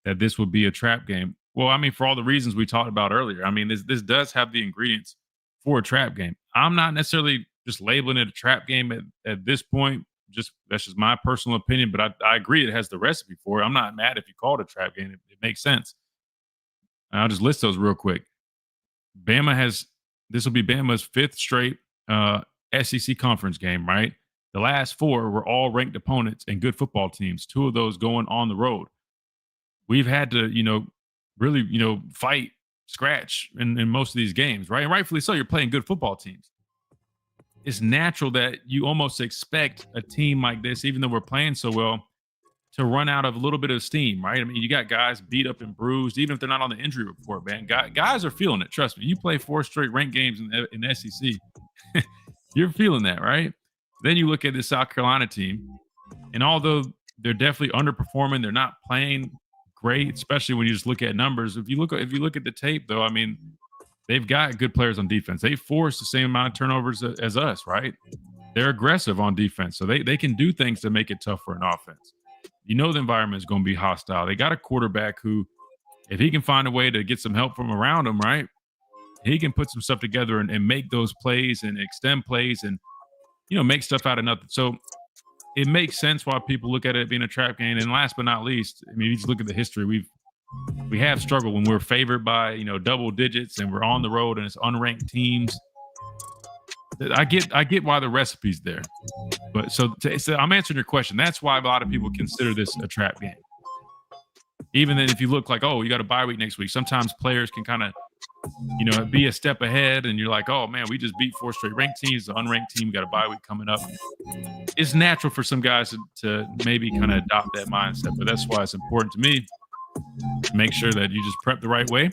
that this would be a trap game? Well, I mean, for all the reasons we talked about earlier. I mean, this does have the ingredients for a trap game. I'm not necessarily just labeling it a trap game at this point. That's just my personal opinion, but I agree it has the recipe for it. I'm not mad if you call it a trap game. It makes sense. And I'll just list those real quick. This will be Bama's 5th straight SEC conference game, right? The last 4 were all ranked opponents and good football teams. 2 of those going on the road. We've had to, really, fight, scratch in most of these games, right? And rightfully so, you're playing good football teams. It's natural that you almost expect a team like this, even though we're playing so well, to run out of a little bit of steam, right? I mean, you got guys beat up and bruised, even if they're not on the injury report, man. Guys are feeling it. Trust me. You play 4 straight ranked games in the SEC. You're feeling that, right? Then you look at this South Carolina team, and although they're definitely underperforming, they're not playing great, especially when you just look at numbers. If you look at the tape, though, I mean, they've got good players on defense. They force the same amount of turnovers as us, right? They're aggressive on defense, so they can do things to make it tough for an offense. The environment is going to be hostile. They got a quarterback who, if he can find a way to get some help from around him, right, he can put some stuff together and make those plays and extend plays and, make stuff out of nothing. So it makes sense why people look at it being a trap game. And last but not least, I mean, you just look at the history. we have struggled when we're favored by double digits and we're on the road and it's unranked teams. I get why the recipe's there, but so I'm answering your question. That's why a lot of people consider this a trap game. Even then, if you look like, oh, you got a bye week next week, sometimes players can kind of be a step ahead, and you're like, oh man, we just beat 4 straight ranked teams. The unranked team got a bye week coming up. It's natural for some guys to maybe kind of adopt that mindset, but that's why it's important to me to make sure that you just prep the right way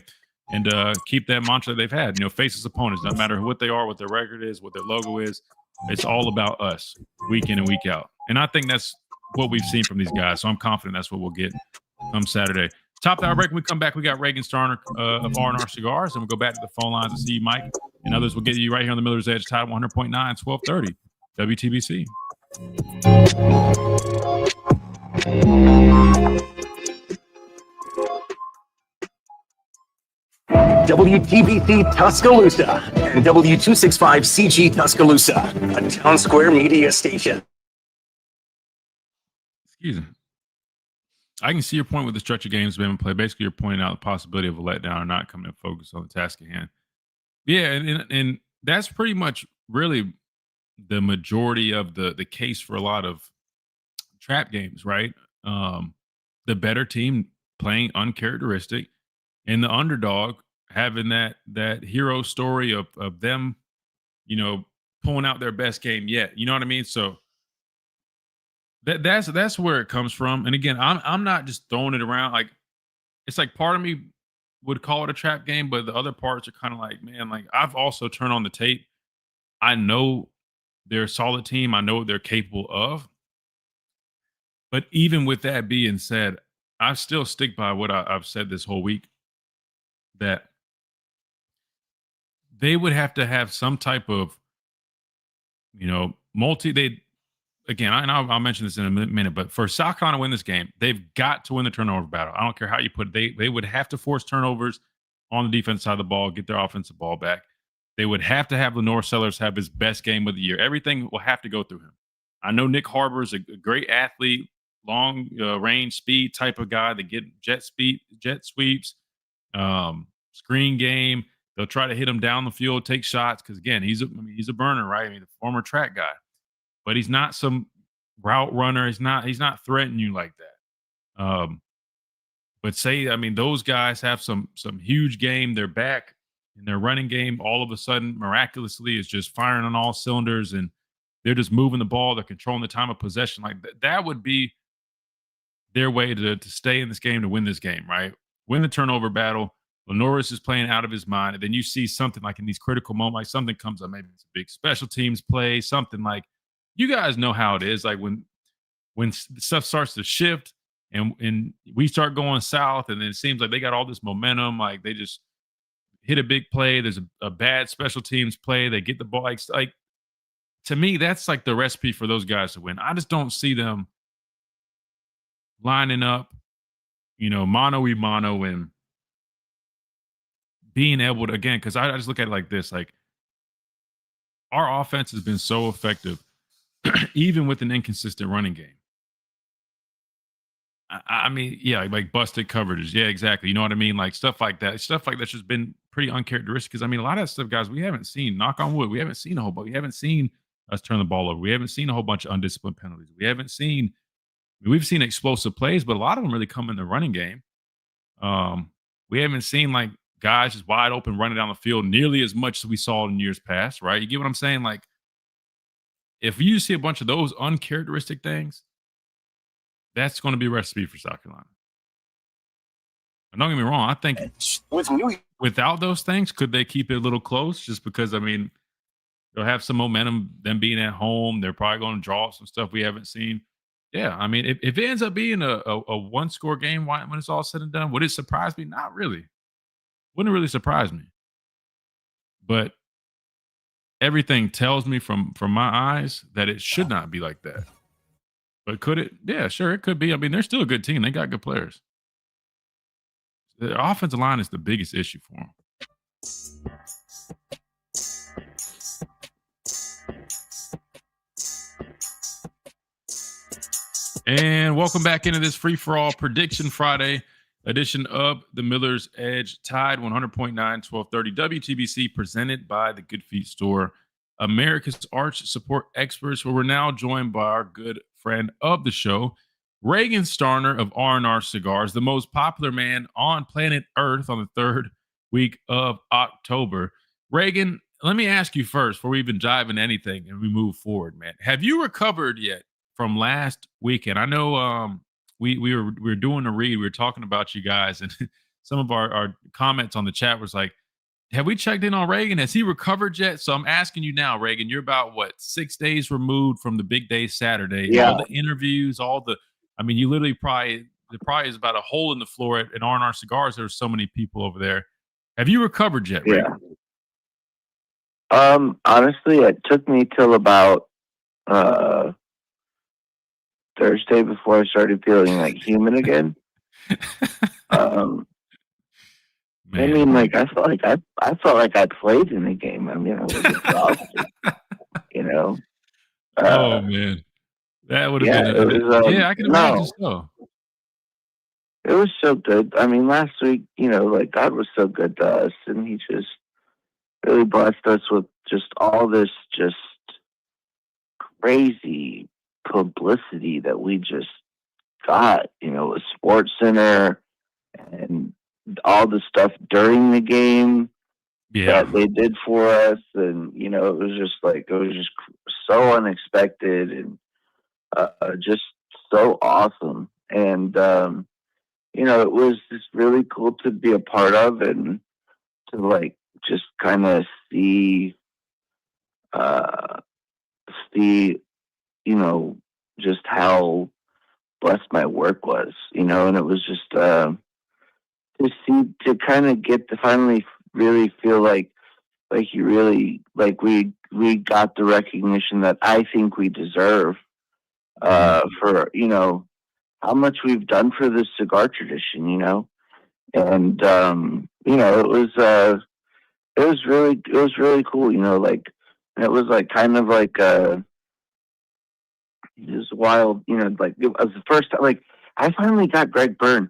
and keep that mantra that they've had. Faceless opponents, no matter what they are, what their record is, what their logo is. It's all about us week in and week out. And I think that's what we've seen from these guys. So I'm confident that's what we'll get come Saturday. Top of our break. When we come back, we got Reagan Starner of R&R Cigars, and we'll go back to the phone lines and see you, Mike, and others. We'll get you right here on the Miller's Edge, Tide 100.9, 1230, WTBC. WTBC Tuscaloosa and W265CG Tuscaloosa, a Town Square media station. Excuse me. I can see your point with the stretch of games we haven't played. Basically, you're pointing out the possibility of a letdown or not coming to focus on the task at hand. Yeah, and that's pretty much really the majority of the case for a lot of trap games, right? The better team playing uncharacteristic and the underdog having that hero story of them, pulling out their best game yet. You know what I mean? So that's where it comes from. And again, I'm not just throwing it around. Like, it's like part of me would call it a trap game, but the other parts are kind of like, man, like I've also turned on the tape. I know they're a solid team. I know what they're capable of. But even with that being said, I still stick by what I've said this whole week, that they would have to have some type of, I'll mention this in a minute, but for South Carolina to win this game, they've got to win the turnover battle. I don't care how you put it. They would have to force turnovers on the defense side of the ball, get their offensive ball back. They would have to have Lenore Sellers have his best game of the year. Everything will have to go through him. I know Nick Harbor is a great athlete, long range speed type of guy that get jet sweeps, screen game. They'll try to hit him down the field, take shots, because again, he's a burner, right? I mean, the former track guy. But he's not some route runner. He's not threatening you like that. But those guys have some huge game. They're back in their running game. All of a sudden, miraculously, is just firing on all cylinders, and they're just moving the ball. They're controlling the time of possession. Like that would be their way to stay in this game, to win this game, right? Win the turnover battle. Lenoris is playing out of his mind, and then you see something like in these critical moments, like something comes up. Maybe it's a big special teams play, something like. You guys know how it is. Like when stuff starts to shift and we start going south, and then it seems like they got all this momentum. Like they just hit a big play. There's a bad special teams play. They get the ball. Like to me, that's like the recipe for those guys to win. I just don't see them lining up, mano-y-mano and being able to, again, because I just look at it like this. Like our offense has been so effective. Even with an inconsistent running game. I mean, yeah, like busted coverages. Yeah, exactly. You know what I mean? Like stuff like that. Stuff like that's just been pretty uncharacteristic. Because, a lot of that stuff, guys, we haven't seen, knock on wood, we haven't seen a whole bunch. We haven't seen us turn the ball over. We haven't seen a whole bunch of undisciplined penalties. We've seen explosive plays, but a lot of them really come in the running game. We haven't seen, like, guys just wide open running down the field nearly as much as we saw in years past, right? You get what I'm saying? Like, if you see a bunch of those uncharacteristic things, that's going to be a recipe for South Carolina. And don't get me wrong, I think without those things, could they keep it a little close? Just because, they'll have some momentum, them being at home. They're probably going to draw some stuff we haven't seen. Yeah, if it ends up being a one-score game when it's all said and done, would it surprise me? Not really. Wouldn't really surprise me. But everything tells me from my eyes that it should not be like that. But could it? Yeah, sure, it could be. They're still a good team. They got good players. The offensive line is the biggest issue for them. And welcome back into this free-for-all Prediction Friday. edition of the Miller's Edge, Tide 100.9, 1230 WTBC, presented by the Good Feet Store, America's arch support experts, where we're now joined by our good friend of the show, Reagan Starner of R&R Cigars, the most popular man on planet Earth on the third week of October. Reagan, let me ask you first, before we even dive into anything and we move forward, man. Have you recovered yet from last weekend? I know we were doing a read. We were talking about you guys, and some of our comments on the chat was like, have we checked in on Reagan? Has he recovered yet? So I'm asking you now, Reagan, you're about 6 days removed from the big day Saturday. Yeah. All the interviews, you literally there probably is about a hole in the floor at R&R Cigars. There's so many people over there. Have you recovered yet, Reagan? Honestly, it took me till about Thursday before I started feeling like human again. I mean, like I felt like I played in the game. I mean, I was exhausted. Oh man, that would have been. I can imagine so. It was so good. I mean, last week, God was so good to us, and He just really blessed us with just all this just crazy publicity that we just got. With Sports Center and all the stuff during the game that they did for us, and it was just so unexpected and just so awesome, and it was just really cool to be a part of and to just kind of see just how blessed my work was, and it was just to kind of get to finally really feel like you really we got the recognition that I think we deserve for how much we've done for this cigar tradition, and it was really cool, it was kind of it was wild, it was the first time, I finally got Greg Byrne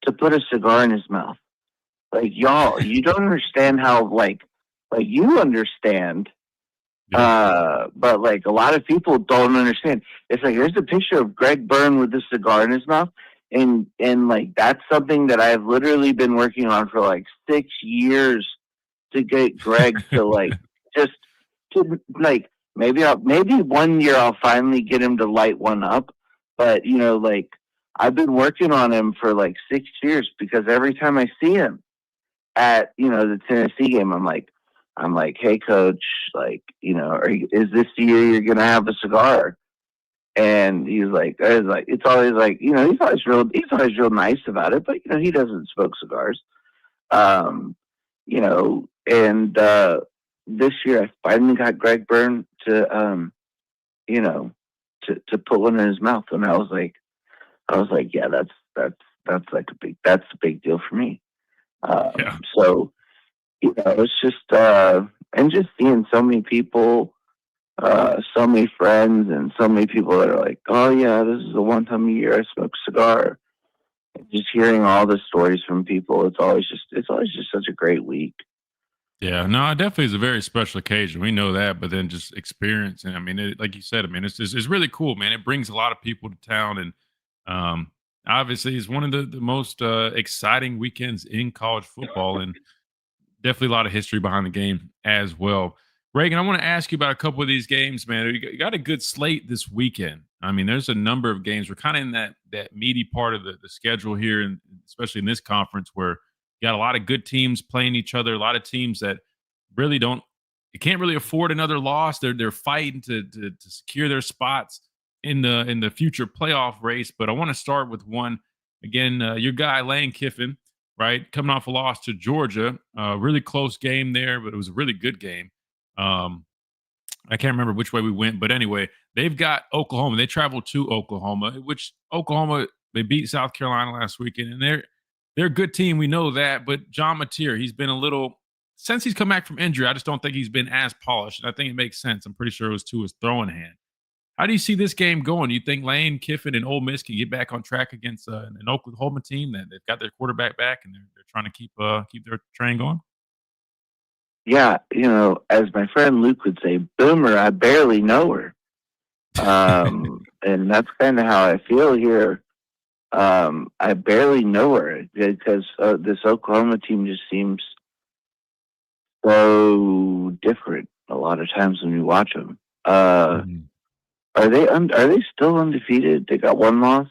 to put a cigar in his mouth. Y'all, you don't understand how, you understand, but a lot of people don't understand. It's there's a picture of Greg Byrne with a cigar in his mouth, and that's something that I've literally been working on for 6 years to get Greg to just to maybe one year I'll finally get him to light one up, but I've been working on him for 6 years, because every time I see him at the Tennessee game, I'm like, hey coach, is this the year you're gonna have a cigar? And he's it's always he's always real nice about it, but he doesn't smoke cigars, and this year I finally got Greg Byrne to to put one in his mouth, and I was like, yeah, that's a big deal for me. So it's just and just seeing so many people, so many friends, and so many people that are like, oh yeah, this is the one time a year I smoke a cigar. And just hearing all the stories from people, it's always just such a great week. Yeah, no, it definitely is a very special occasion. We know that, but then just experience, and like you said, it's really cool, man. It brings a lot of people to town, and obviously it's one of the most exciting weekends in college football, and definitely a lot of history behind the game as well. Reagan, I want to ask you about a couple of these games, man. You got a good slate this weekend. There's a number of games. We're kind of in that meaty part of the schedule here, and especially in this conference, where you got a lot of good teams playing each other, a lot of teams that really can't really afford another loss. They're fighting to secure their spots in the future playoff race. But I want to start with one again. Your guy Lane Kiffin, right, coming off a loss to Georgia, really close game there, but it was a really good game. I can't remember which way we went, but anyway, they've got Oklahoma. They traveled to Oklahoma, which Oklahoma, they beat South Carolina last weekend, and they're a good team. We know that, but John Mateer, he's been a little, since he's come back from injury, I just don't think he's been as polished. And I think it makes sense. I'm pretty sure it was to his throwing hand. How do you see this game going? You think Lane Kiffin and Ole Miss can get back on track against an Oklahoma team that they've got their quarterback back and they're trying to keep their train going? Yeah, as my friend Luke would say, Boomer, I barely know her. And that's kind of how I feel here. I barely know her because this Oklahoma team just seems so different a lot of times when you watch them. Are they still undefeated? They got one loss.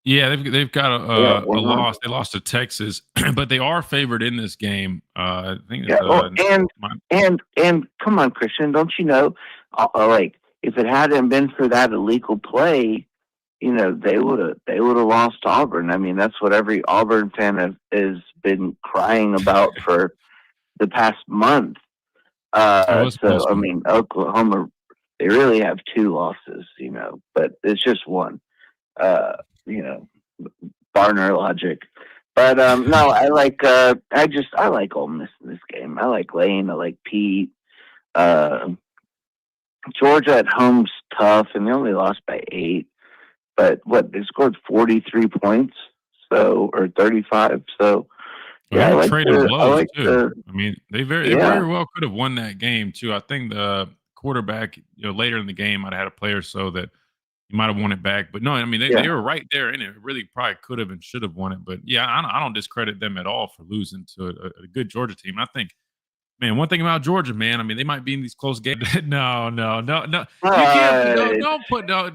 Yeah, they've got a loss. They lost to Texas, but they are favored in this game. I think. And come on, Christian, don't you know? Like if it hadn't been for that illegal play, they would have lost to Auburn. I mean, that's what every Auburn fan has been crying about for the past month. I mean, Oklahoma, they really have two losses, but it's just one. Barner logic. But no, I like Ole Miss in this game. I like Lane. I like Pete. Georgia at home's tough, and they only lost by 8. But they scored 43 points, or 35. So yeah, I traded blows too. I mean, they very well could have won that game too. I think the quarterback, later in the game might have had a play or so that you might have won it back. But no, I mean, they were right there in it. Really probably could have and should have won it. But yeah, I don't discredit them at all for losing to a good Georgia team. I think, man, one thing about Georgia, man, I mean, they might be in these close games. No.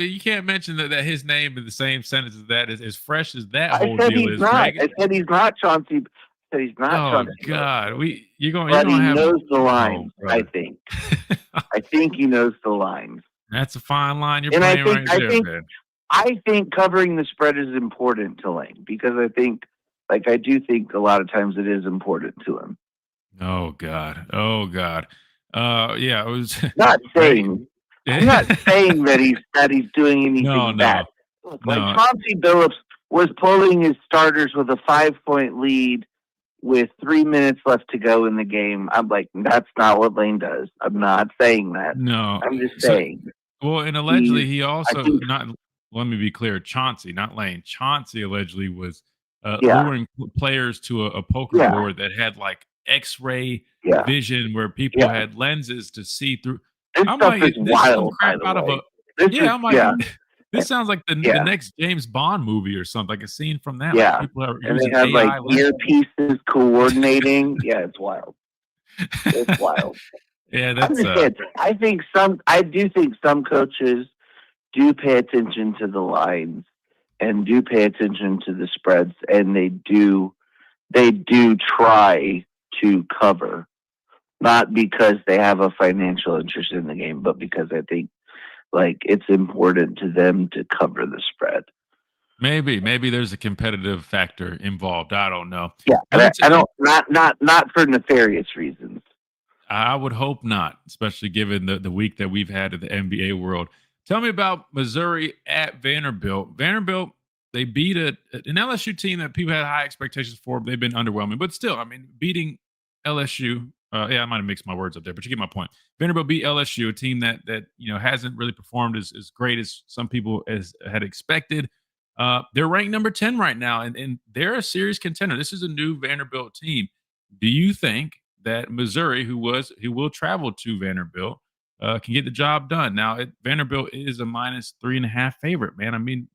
You can't mention that his name in the same sentence as that is as fresh as that whole deal is. I said he's not Chauncey. He's not. Oh God, you're going to have. He knows the lines. I think. I think he knows the lines. That's a fine line you're playing right there, man. I think covering the spread is important to Lane because I do think a lot of times it is important to him. Oh God. Yeah, it was not saying. I'm not saying that he's doing anything bad. Chauncey Billups was pulling his starters with a 5-point lead with 3 minutes left to go in the game. I'm like, that's not what Lane does. I'm not saying that. No, I'm just saying. Well, and allegedly he also let me be clear, Chauncey, not Lane. Chauncey allegedly was luring players to a poker board that had like X-ray vision where people had lenses to see through. This stuff is wild, by the way. This sounds like the next James Bond movie or something, like a scene from that. Yeah, like people are and they have AI earpieces coordinating. Yeah, it's wild. It's wild. Yeah, that's. I do think some coaches do pay attention to the lines and do pay attention to the spreads, and they do try to cover, not because they have a financial interest in the game, but because I think it's important to them to cover the spread. Maybe there's a competitive factor involved. I don't know. Yeah, not for nefarious reasons. I would hope not, especially given the week that we've had in the NBA world. Tell me about Missouri at Vanderbilt. Vanderbilt, they beat an LSU team that people had high expectations for. They've been underwhelming, but still, I mean, beating LSU. I might have mixed my words up there, but you get my point. Vanderbilt beat LSU, a team that hasn't really performed as great as some people had expected. They're ranked number 10 right now, and they're a serious contender. This is a new Vanderbilt team. Do you think that Missouri, who will travel to Vanderbilt, can get the job done? Now, Vanderbilt is a -3.5 favorite, man. I mean,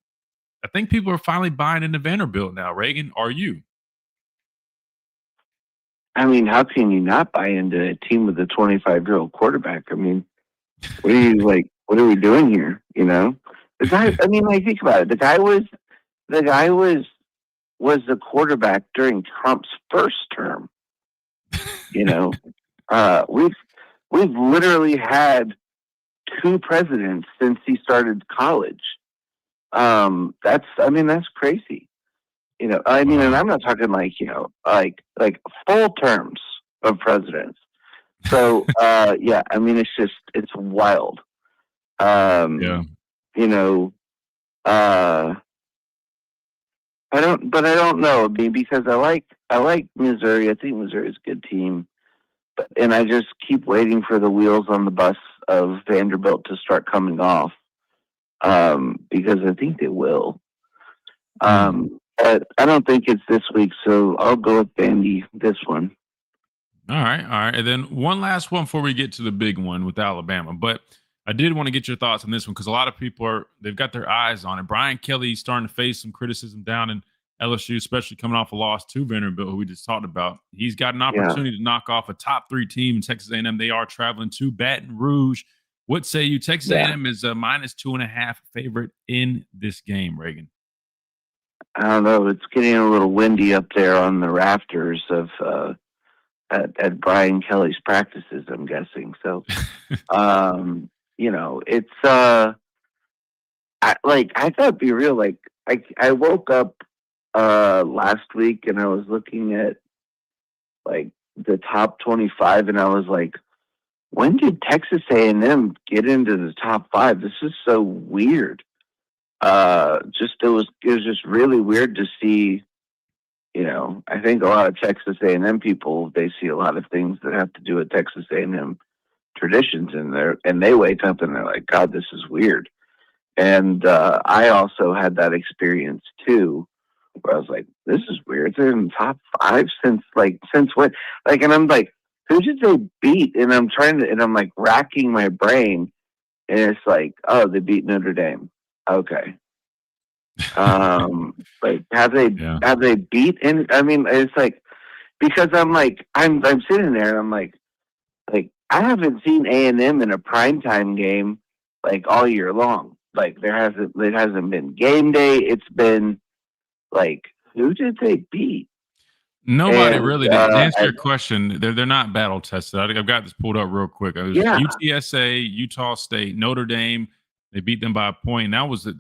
I think people are finally buying into Vanderbilt now. Reagan, are you? I mean, how can you not buy into a team with a 25-year-old quarterback? I mean, what are you like? What are we doing here? The guy. I mean, think about it. The guy was the quarterback during Trump's first term. We've literally had 2 presidents since he started college. That's crazy. And I'm not talking like full terms of presidents. So, it's wild. I don't know. I mean, because I like Missouri. I think Missouri's a good team, and I just keep waiting for the wheels on the bus of Vanderbilt to start coming off. because I think they will. But I don't think it's this week, so I'll go with Vandy this one. All right. And then one last one before we get to the big one with Alabama. But I did want to get your thoughts on this one because a lot of people they've got their eyes on it. Brian Kelly's starting to face some criticism down in LSU, especially coming off a loss to Vanderbilt, who we just talked about. He's got an opportunity to knock off a top 3 team in Texas A&M. They are traveling to Baton Rouge. What say you? Texas A&M is a -2.5 favorite in this game, Reagan. I don't know. It's getting a little windy up there on the rafters of at Brian Kelly's practices, I'm guessing. So, it's I thought be real. Like I woke up last week and I was looking at like the top 25, and I was like, when did Texas A&M get into the top 5? This is so weird. It was just really weird to see. I think a lot of Texas A&M people, they see a lot of things that have to do with Texas A&M traditions in there, and they wake up and they're like, God, this is weird. And I also had that experience too, where I was like, this is weird. They're in the top 5 since when? Like, and I'm like, who did they beat? And I'm like racking my brain, and it's like, oh, they beat Notre Dame. Okay. Have they beat? And I mean, it's like, because I'm sitting there and I'm like I haven't seen A&M in a primetime game like all year long. Like it hasn't been game day. It's been like, who did they beat? Nobody really did. To answer your question, they're not battle tested. I've got this pulled up real quick. It was UTSA, Utah State, Notre Dame. They beat them by a point. And that was a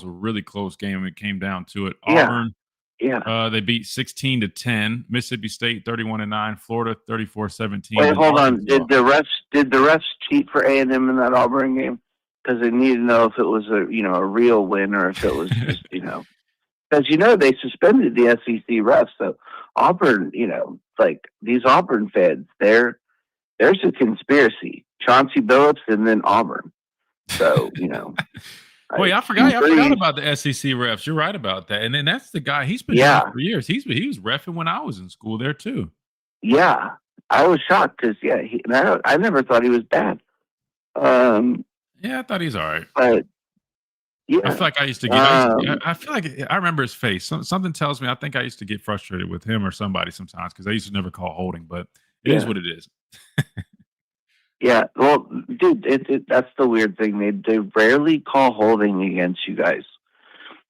really close game. It came down to it. Auburn, they beat 16-10. Mississippi State 31-9. Florida 34-17. Wait, hold on. Did the refs cheat for A&M in that Auburn game? Because they need to know if it was a real win or if it was just because they suspended the SEC refs. So Auburn, like these Auburn fans, there's a conspiracy. Chauncey Billups and then Auburn. So, Wait, I forgot about the SEC refs. You're right about that. And then that's the guy, he's been doing it for years. He was reffing when I was in school there too. Yeah. I was shocked because I never thought he was bad. I thought he's all right. But yeah. I feel like I feel like I remember his face. Something tells me I think I used to get frustrated with him or somebody sometimes because I used to never call holding, but it is what it is. Yeah, well, dude, that's the weird thing. They rarely call holding against you guys.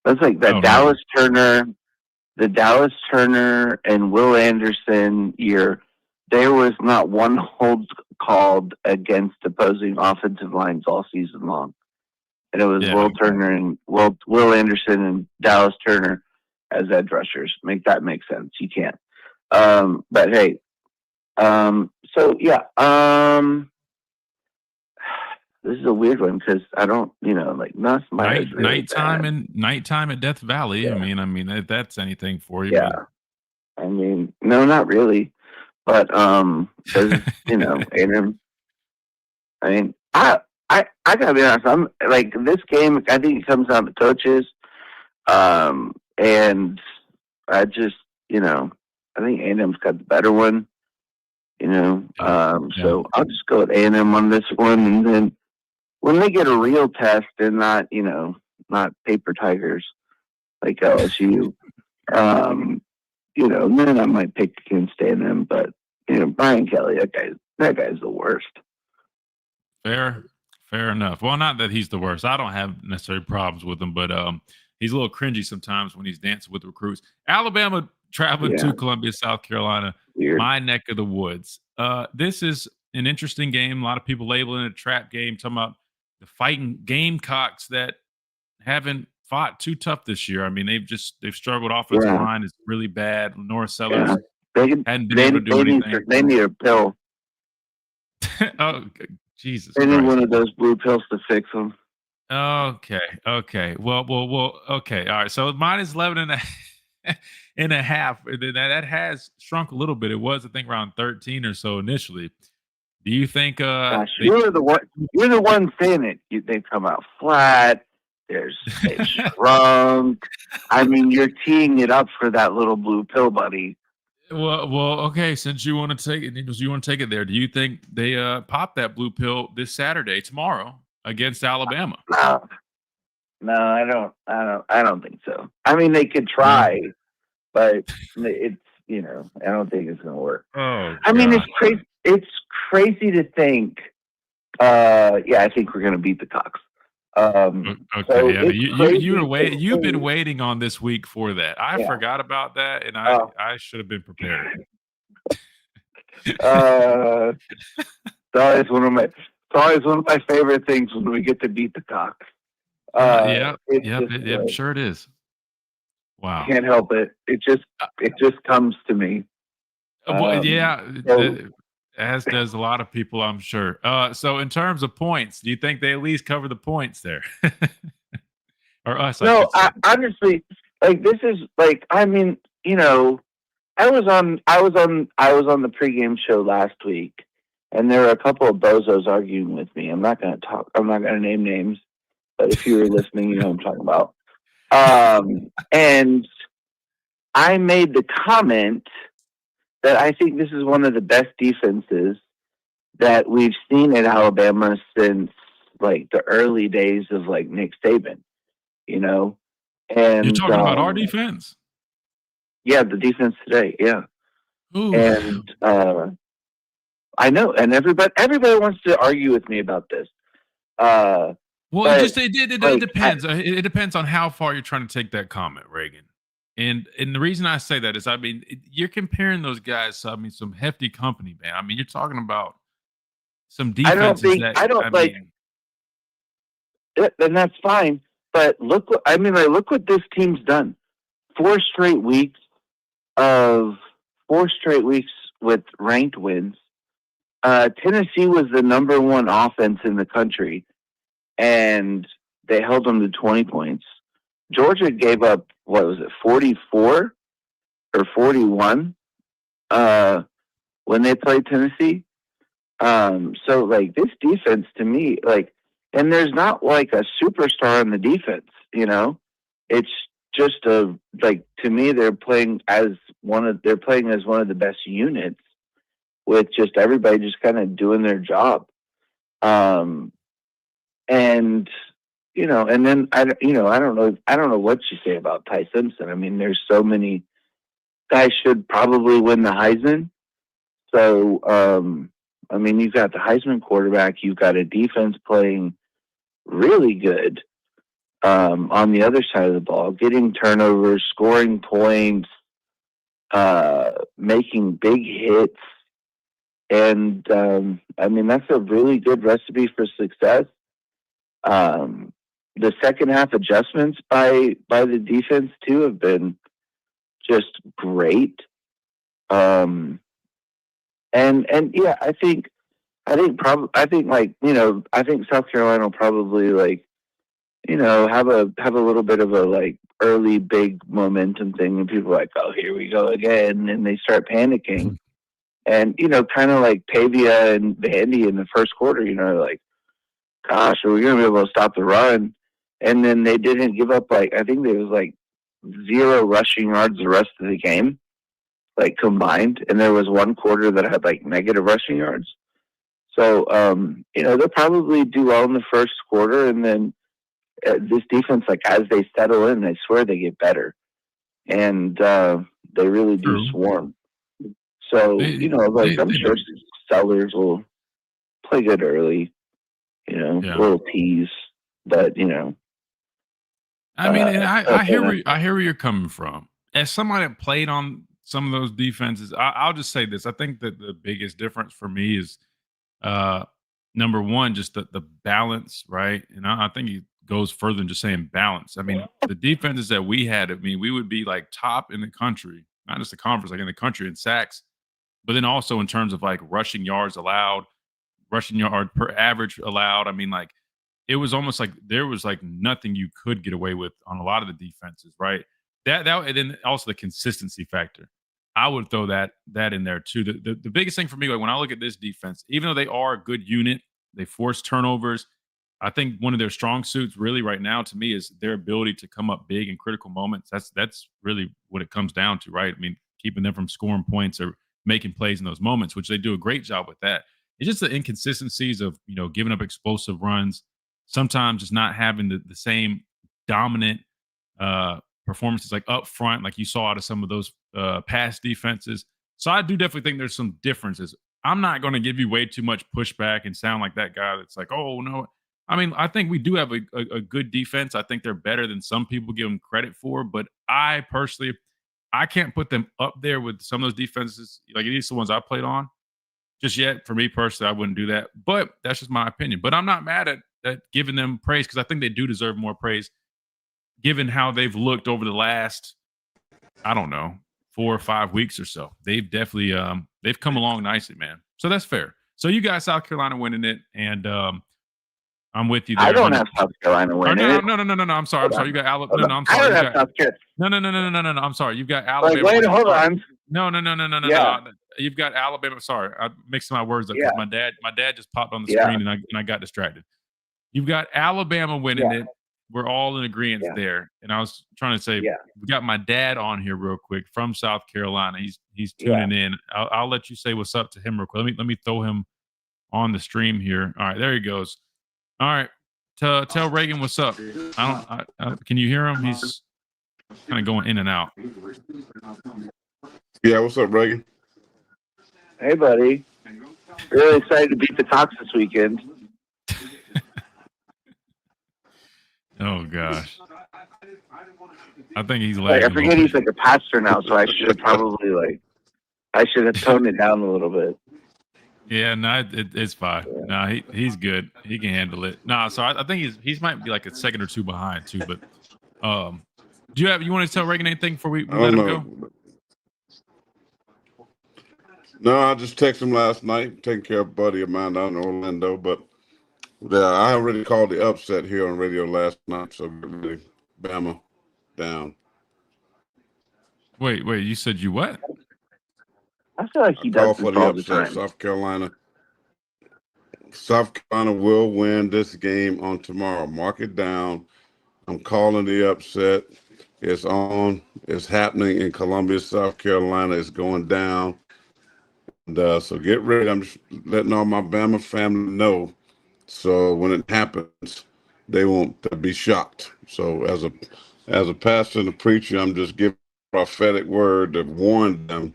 That's like the Dallas Turner and Will Anderson year. There was not one hold called against opposing offensive lines all season long, and it was Will Anderson and Dallas Turner as edge rushers. Make that make sense? You can't. But hey, this is a weird one because I don't, nighttime at Death Valley. Yeah. I mean, if that's anything for you. Yeah. But... I mean, no, not really. But because A&M. I mean, I gotta be honest. I'm like this game. I think it comes down to coaches, and I just, I think A&M's got the better one. So I'll just go with A&M on this one, and then when they get a real test and not paper tigers like LSU, then I might pick against A&M. But Brian Kelly, that guy's the worst. Fair enough. Well, not that he's the worst. I don't have necessarily problems with him, but he's a little cringy sometimes when he's dancing with recruits. Alabama traveling to Columbia, South Carolina, my neck of the woods. This is an interesting game. A lot of people labeling it a trap game, talking about the fighting Gamecocks that haven't fought too tough this year. I mean, they've struggled. Offensive line is really bad. North Sellers hadn't been able to do anything. They need a pill. Oh, Jesus! They need one of those blue pills to fix them. Okay. Well. Okay. All right. So mine is 11 and a half. That has shrunk a little bit. It was, I think, around 13 or so initially. Do you think? Gosh, you're the one saying it. They come out flat. They've shrunk. I mean, you're teeing it up for that little blue pill, buddy. Well, okay. Since you want to take it there, do you think they pop that blue pill this Saturday, tomorrow, against Alabama? No, I don't think so. I mean, they could try, but it's I don't think it's gonna work. Oh, I mean, it's crazy. It's crazy to think. I think we're gonna beat the Cox. Okay, so yeah, you've been think- waiting on this week for that. I forgot about that, and I should have been prepared. It's always one of my favorite things when we get to beat the Cox. I'm sure it is. Wow, Can't help it. It just comes to me. As does a lot of people, I'm sure. So in terms of points, do you think they at least cover the points there, or us? No, honestly, this is I mean, I was on the pregame show last week, and there were a couple of bozos arguing with me. I'm not going to name names, but if you were listening, you know what I'm talking about. And I made the comment that I think this is one of the best defenses that we've seen at Alabama since the early days of Nick Saban, And you're talking about our defense? Yeah, the defense today. Yeah. Ooh. And I know, and everybody wants to argue with me about this. Well, it depends. It depends on how far you're trying to take that comment, Reagan. And the reason I say that is, I mean, you're comparing those guys to, some hefty company, man. I mean, you're talking about some defenses and that's fine. But look what this team's done. 4 straight weeks with ranked wins. Tennessee was the number 1 offense in the country, and they held them to 20 points. Georgia gave up, 44 or 41 when they played Tennessee. So this defense to me, and there's not a superstar in the defense, It's just to me, they're playing as one of the best units, with just everybody just kind of doing their job. And then I don't know what you say about Ty Simpson. I mean, there's so many guys should probably win the Heisman. So, I mean, you've got the Heisman quarterback, you've got a defense playing really good on the other side of the ball, getting turnovers, scoring points, making big hits. And, I mean, that's a really good recipe for success. The second half adjustments by the defense too have been just great. And yeah, I think South Carolina will probably have a little bit of a early big momentum thing, and people are oh, here we go again, and they start panicking. And kind of like Pavia and Vandy in the first quarter, gosh, are we going to be able to stop the run? And then they didn't give up, I think there was 0 rushing yards the rest of the game, combined. And there was one quarter that had negative rushing yards. So, they'll probably do well in the first quarter. And then this defense, as they settle in, I swear they get better. And they really do swarm. So, I'm sure Sellers will play good early, a little tease, but, I mean, and I hear where you're coming from. As somebody that played on some of those defenses, I'll just say this. I think that the biggest difference for me is, number one, just the balance, right? And I think it goes further than just saying balance. I mean, the defenses that we had, we would be top in the country, not just the conference, in the country in sacks, but then also in terms of rushing yards allowed, rushing yard per average allowed. I mean, it was almost there was nothing you could get away with on a lot of the defenses, right? That and then also the consistency factor. I would throw that in there too. The biggest thing for me, when I look at this defense, even though they are a good unit, they force turnovers. I think one of their strong suits really right now to me is their ability to come up big in critical moments. That's really what it comes down to, right? I mean, keeping them from scoring points or making plays in those moments, which they do a great job with that. It's just the inconsistencies of, giving up explosive runs, sometimes just not having the same dominant performances like up front, like you saw out of some of those past defenses. So I do definitely think there's some differences. I'm not going to give you way too much pushback and sound like that guy that's like, oh, no. I mean, I think we do have a good defense. I think they're better than some people give them credit for. But I personally, I can't put them up there with some of those defenses, like at least the ones I played on. Just yet, for me personally, I wouldn't do that. But that's just my opinion. But I'm not mad at giving them praise because I think they do deserve more praise given how they've looked over the last, I don't know, 4 or 5 weeks or so. They've definitely they've come along nicely, man. So that's fair. So you got South Carolina winning it, and I'm with you there. I don't have South Carolina winning it. No. I'm sorry. You got Alabama. No, I'm sorry. I don't have South Carolina. No. I'm sorry. You've got Alabama. Wait, hold on. No. Yeah. You've got Alabama. Sorry, I mixed my words up. Yeah. My dad just popped on the screen and I got distracted. You've got Alabama winning it. We're all in agreement there. And I was trying to say, we got my dad on here real quick from South Carolina. He's tuning in. I'll let you say what's up to him real quick. Let me throw him on the stream here. All right, there he goes. All right, tell Reagan what's up. Can you hear him? He's kind of going in and out. Yeah, what's up, Reagan? Hey, buddy. Really excited to beat the Cox this weekend. Oh gosh, I think he's lagging. I forget he's like a pastor now, so I should have probably I should have toned it down a little bit. Yeah, no, it's fine. No, he's good. He can handle it. No, so I think he's might be like a second or two behind too. But do you want to tell Reagan anything before we let him go? No, I just texted him last night, taking care of a buddy of mine down in Orlando. But I already called the upset here on radio last night, so really Bama down. Wait, you said you what? I feel like he does for this the all the upset. time. South Carolina will win this game on tomorrow. Mark it down. I'm calling the upset. It's on. It's happening in Columbia, South Carolina. It's going down. And, so get ready. I'm just letting all my Bama family know. So when it happens, they won't be shocked. So as a pastor and a preacher, I'm just giving a prophetic word to warn them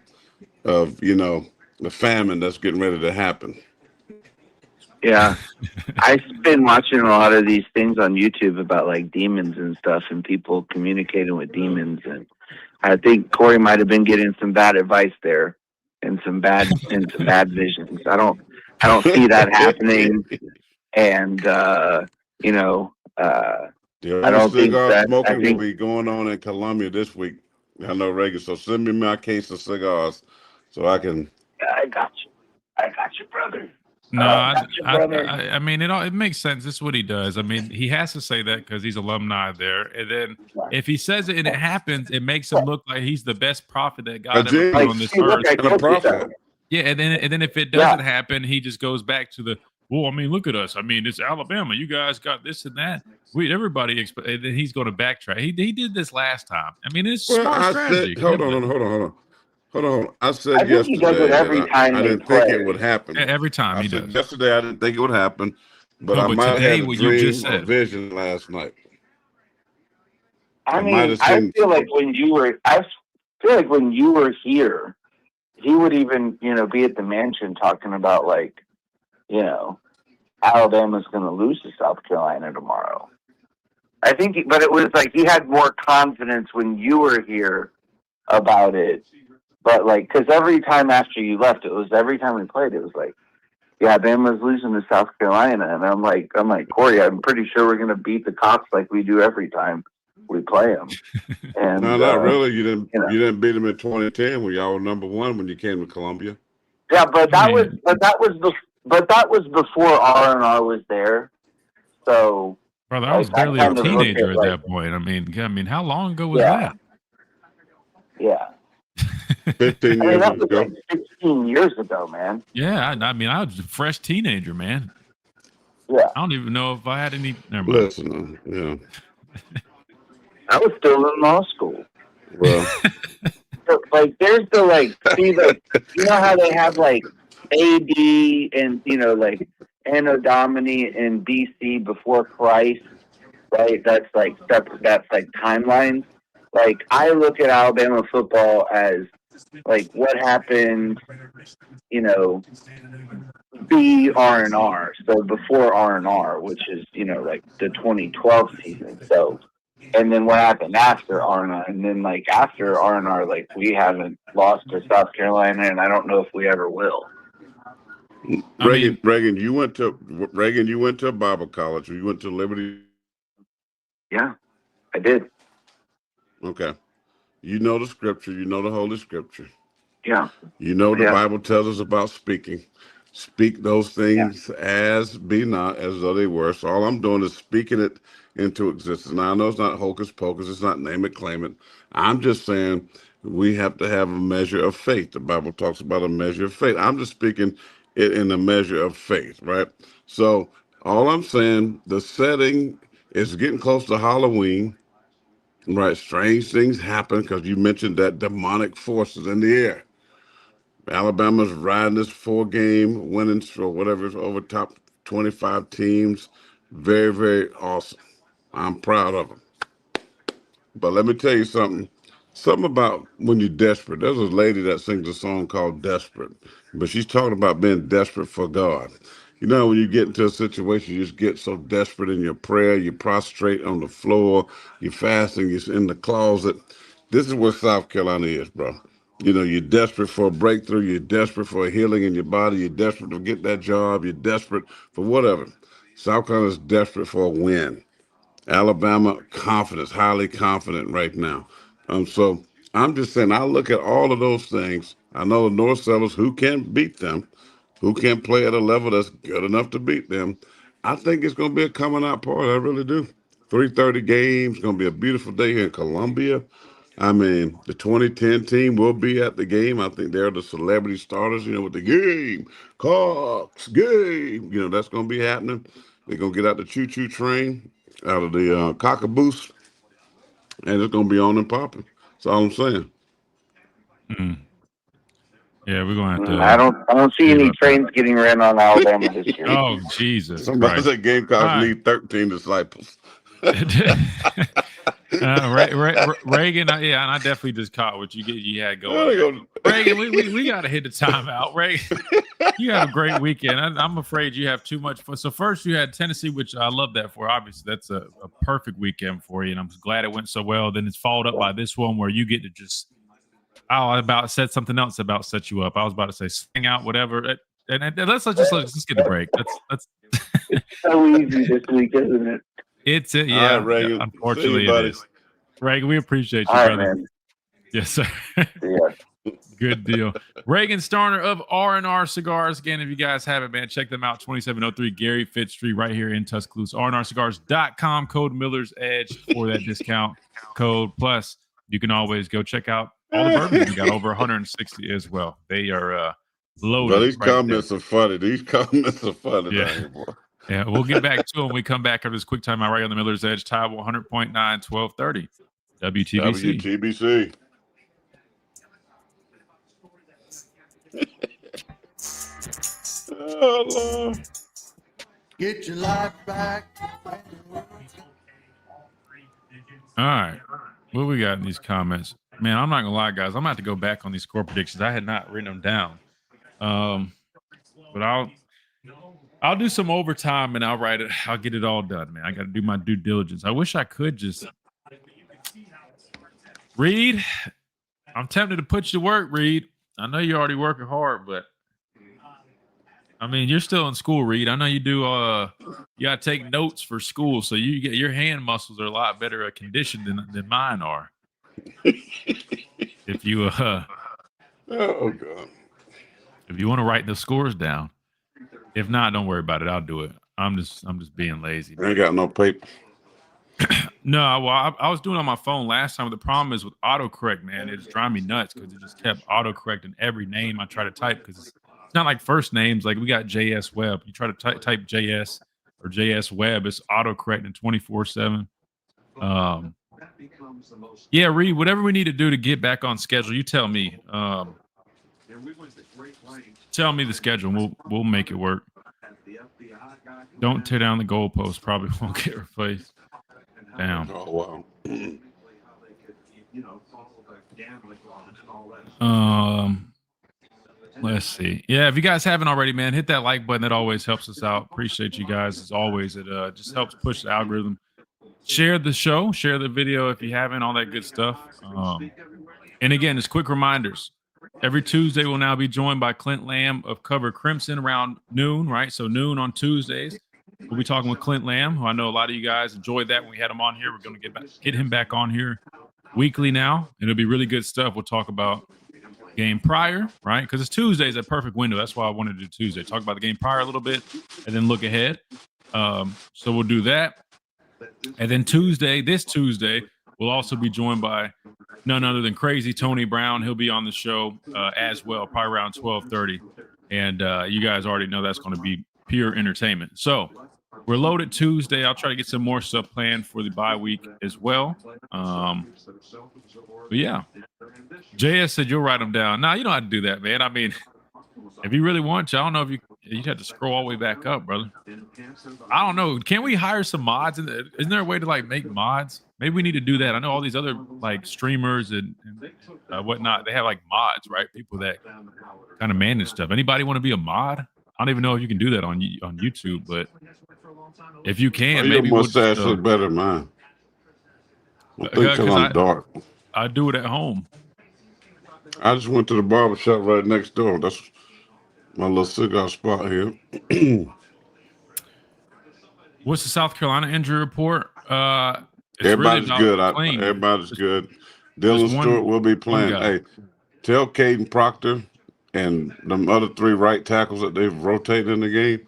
of, the famine that's getting ready to happen. Yeah. I've been watching a lot of these things on YouTube about like demons and stuff and people communicating with demons. And I think Corey might have been getting some bad advice there and some bad visions. I don't see that happening. And, I don't think that smoking will be going on in Columbia this week. I know, Reagan. So send me my case of cigars so I can. I got you, brother. No, I mean, it makes sense. This is what he does. I mean, he has to say that because he's alumni there. And then if he says it and it happens, it makes him look like he's the best prophet that God ever put on this earth. Yeah, and then if it doesn't happen, he just goes back to the, well, I mean, look at us. I mean, it's Alabama. You guys got this and that. Everybody, and then he's going to backtrack. He did this last time. I mean, it's smart strategy. Hold on. I said yesterday. He does it every time I didn't think it would happen. Every time he does. Yesterday, I didn't think it would happen, but I might have had a dream or vision last night. I feel like when you were here, he would even, be at the mansion talking about Alabama's going to lose to South Carolina tomorrow. I think, but it was like he had more confidence when you were here about it. But because every time after you left, every time we played, it was like, yeah, Bama's losing to South Carolina, and I'm like, Corey, I'm pretty sure we're going to beat the Cops like we do every time we play them. And no, not really. You didn't beat them in 2010 when y'all were number one when you came to Columbia. Yeah, but that was before R&R was there. So, brother, I was barely a teenager at that point. I mean, how long ago was that? Yeah. 15 years ago. Like 16 years ago, man. Yeah, I mean, I was a fresh teenager, man. Yeah, I don't even know if I had any. Never mind. Listen, I was still in law school. well, So, like, there's the see, you know how they have AD and like Anno Domini in BC before Christ, right? That's separate. That's timelines. Like, I look at Alabama football as what happened, B R&R. So before R&R, which is the 2012 season. So, and then what happened after R&R, and then after R&R, we haven't lost to South Carolina, and I don't know if we ever will. Reagan, you went to a Bible college. You went to Liberty. Yeah, I did. Okay. You know the scripture. You know the Holy Scripture. Yeah. You know the Bible tells us about speaking. Speak those things as be not as though they were. So all I'm doing is speaking it into existence. Now, I know it's not hocus pocus. It's not name it, claim it. I'm just saying we have to have a measure of faith. The Bible talks about a measure of faith. I'm just speaking it in a measure of faith, right? So all I'm saying, the setting is getting close to Halloween. Right, strange things happen because you mentioned that demonic forces in the air. Alabama's riding this 4-game winning streak, whatever, it's over top 25 teams. Very, very awesome. I'm proud of them. But let me tell you something. Something about when you're desperate. There's a lady that sings a song called Desperate, but she's talking about being desperate for God. You know, when you get into a situation, you just get so desperate in your prayer, you prostrate on the floor, you're fasting, you're in the closet. This is where South Carolina is, bro. You know, you're desperate for a breakthrough, you're desperate for a healing in your body, you're desperate to get that job, you're desperate for whatever. South Carolina is desperate for a win. Alabama, confidence, highly confident right now. So I'm just saying, I look at all of those things. I know the North Sellers, who can beat them, who can play at a level that's good enough to beat them. I think it's going to be a coming out party. I really do. 3:30 games, going to be a beautiful day here in Columbia. I mean, the 2010 team will be at the game. I think they're the celebrity starters, with the game, Cox, game. That's going to be happening. They're going to get out the choo-choo train out of the cockaboose, and it's going to be on and popping. That's all I'm saying. Mm. Yeah, we're going to have to. I don't see any trains getting ran on Alabama this year. Oh, Jesus Somebody Christ. said Gamecocks need 13 disciples. Reagan, and I definitely just caught what you had going. Reagan, we got to hit the timeout. Reagan, you had a great weekend. I'm afraid you have too much fun. So first you had Tennessee, which I love that for. Obviously, that's a perfect weekend for you, and I'm glad it went so well. Then it's followed up by this one where you get to just said something else about set you up. I was about to say sing out, whatever. And let's get the break. Let's. It's so easy this week, isn't it? It's it, yeah. Right, Reagan, unfortunately, it is. Reagan, we appreciate you, All brother. right, man. Yes, sir. Yeah. Good deal. Reagan Starner of R&R Cigars. Again, if you guys haven't, man, check them out. 2703 Gary Fitz Street right here in Tuscaloosa. rnrcigars.com. Code Miller's Edge for that discount code. Plus, you can always go check out all the bourbons. We got over 160 as well. They are loaded. But these comments are funny. These comments are funny. Yeah. Yeah, we'll get back to it when we come back after this quick time out right on the Miller's Edge. Tide 100.9, 1230. WTBC. Oh, Lord. Get your life back. All right. What we got in these comments? Man, I'm not going to lie, guys. I'm going to have to go back on these score predictions. I had not written them down. But I'll do some overtime and I'll write it. I'll get it all done, man. I got to do my due diligence. I wish I could just Reed. I'm tempted to put you to work, Reed. I know you're already working hard, but I mean, you're still in school, Reed. I know you do. You got to take notes for school, so you get your hand muscles are a lot better conditioned than mine are. If you oh God, if you want to write the scores down. If not, don't worry about it. I'll do it. I'm just being lazy. I ain't got no paper. No, well, I was doing it on my phone last time. But the problem is with autocorrect, man. It's driving me nuts because it just kept autocorrecting every name I try to type because it's not like first names. Like we got JS Webb. You try to type JS or JS Webb. It's autocorrecting 24/7. Yeah, Reed, whatever we need to do to get back on schedule, you tell me. Tell me the schedule, and we'll make it work. Don't tear down the goalpost. Probably won't get replaced. Damn. Oh wow. Let's see. Yeah, if you guys haven't already, man, hit that like button. That always helps us out. Appreciate you guys as always. It just helps push the algorithm. Share the show, share the video if you haven't, all that good stuff. And again, just quick reminders. Every Tuesday, we'll now be joined by Clint Lamb of Cover Crimson around noon, right? So noon on Tuesdays. We'll be talking with Clint Lamb, who I know a lot of you guys enjoyed that when we had him on here. We're going to get him back on here weekly now. It'll be really good stuff. We'll talk about game prior, right? Because it's Tuesday's a perfect window. That's why I wanted to do Tuesday. Talk about the game prior a little bit and then look ahead. So we'll do that. And then this Tuesday, we'll also be joined by none other than Crazy Tony Brown. He'll be on the show as well, probably around 12:30. And you guys already know that's going to be pure entertainment. So we're loaded Tuesday. I'll try to get some more stuff planned for the bye week as well. But yeah, JS said you'll write them down. Nah, you don't have to do that, man. I mean, if you really want to, I don't know if you'd have to scroll all the way back up, brother. I don't know. Can we hire some mods? Isn't there a way to like make mods? Maybe we need to do that. I know all these other like streamers and whatnot. They have like mods, right? People that kind of manage stuff. Anybody want to be a mod? I don't even know if you can do that on YouTube, but if you can, maybe your mustache look better than mine. I think I'm dark. I do it at home. I just went to the barber shop right next door. That's my little cigar spot here. What's the South Carolina injury report? Everybody's good. Everybody's good. Dylan Stewart will be playing. Hey, tell Caden Proctor and them other 3 right tackles that they've rotated in the game,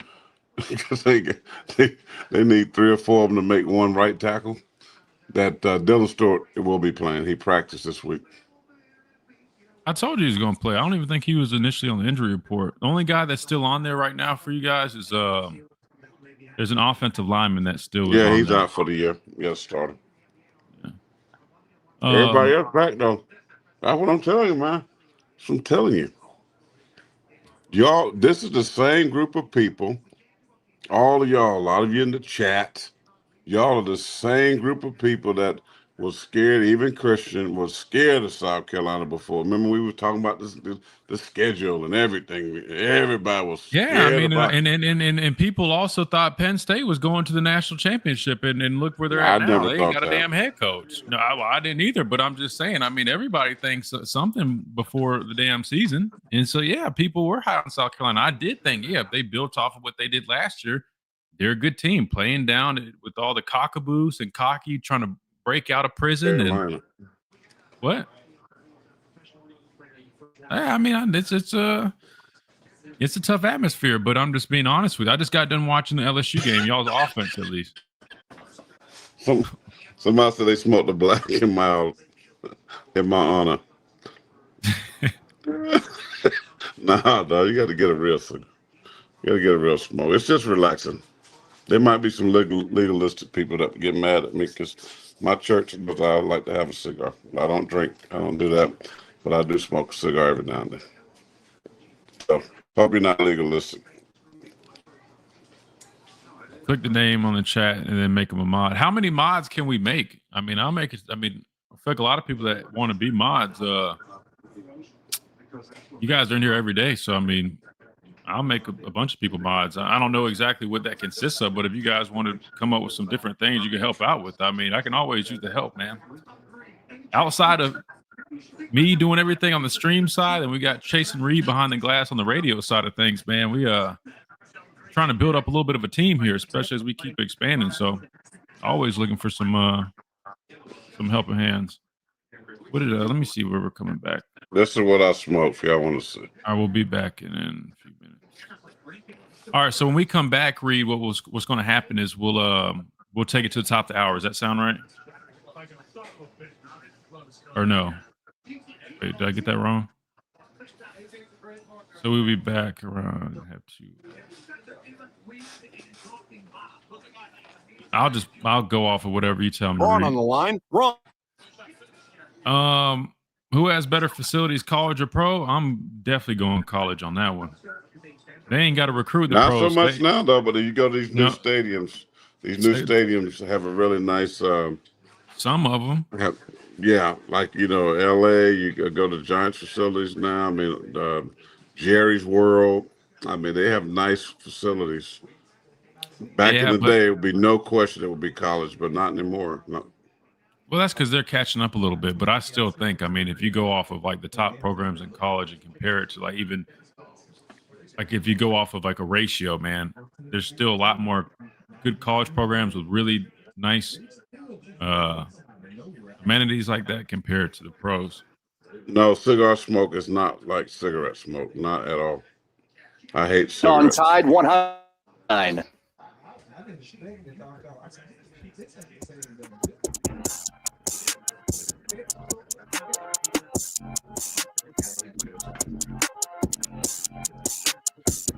because they need 3 or 4 of them to make one right tackle. That Dylan Stewart will be playing. He practiced this week. I told you he was going to play. I don't even think he was initially on the injury report. The only guy that's still on there right now for you guys is there's an offensive lineman that still is on he's there. out for the year. Yes, starter. Yeah. Everybody else back though. That's what I'm telling you, man. That's what I'm telling you. Y'all, this is the same group of people. All of y'all, a lot of you in the chat, y'all are the same group of people that was scared. Even Christian was scared of South Carolina before. Remember, we were talking about the schedule and everything. Everybody was scared. Yeah, I mean, and people also thought Penn State was going to the national championship, and look where they're at now. They ain't got a damn head coach. No, I didn't either. But I'm just saying. I mean, everybody thinks something before the damn season, and so yeah, people were high on South Carolina. I did think, yeah, if they built off of what they did last year, they're a good team playing down with all the cockaboos and cocky trying to break out of prison and what? I mean, it's a tough atmosphere, but I'm just being honest with you. I just got done watching the LSU game. Y'all's offense, at least. Somebody said they smoked the black in my honor. Nah, dog, you got to get a real cigar. You got to get a real smoke. It's just relaxing. There might be some legalistic people that get mad at me because my church, but I like to have a cigar. I don't drink. I don't do that. But I do smoke a cigar every now and then. So, probably not legalistic. Click the name on the chat and then make them a mod. How many mods can we make? I mean, I'll make it. I mean, I feel like a lot of people that want to be mods, you guys are in here every day. So, I mean, I'll make a bunch of people mods. I don't know exactly what that consists of, but if you guys want to come up with some different things you can help out with, I mean, I can always use the help, man. Outside of me doing everything on the stream side, and we got Chase and Reed behind the glass on the radio side of things, man. We trying to build up a little bit of a team here, especially as we keep expanding. So always looking for some helping hands. What did let me see where we're coming back. This is what I smoke if y'all want to see. I will be back in a few minutes. All right, so when we come back, Reed, what's going to happen is we'll take it to the top of the hour. Does that sound right? Or no? Wait, did I get that wrong? So we'll be back around. Have to. I'll go off of whatever you tell me. Ron on the line. Ron. Who has better facilities, college or pro? I'm definitely going college on that one. They ain't got to recruit the Not pros. so much now, though. But if you go to these new No. stadiums, these new stadiums have a really nice. Some of them. Yeah, like L.A. You go to Giants facilities now. I mean, Jerry's World. I mean, they have nice facilities. Back in the day, it would be no question it would be college, but not anymore. No. Well, that's because they're catching up a little bit. But I still think, I mean, if you go off of like the top programs in college and compare it to like even like if you go off of like a ratio, man, there's still a lot more good college programs with really nice amenities like that compared to the pros. No, cigar smoke is not like cigarette smoke. Not at all. I hate On cigarettes. Tide 109.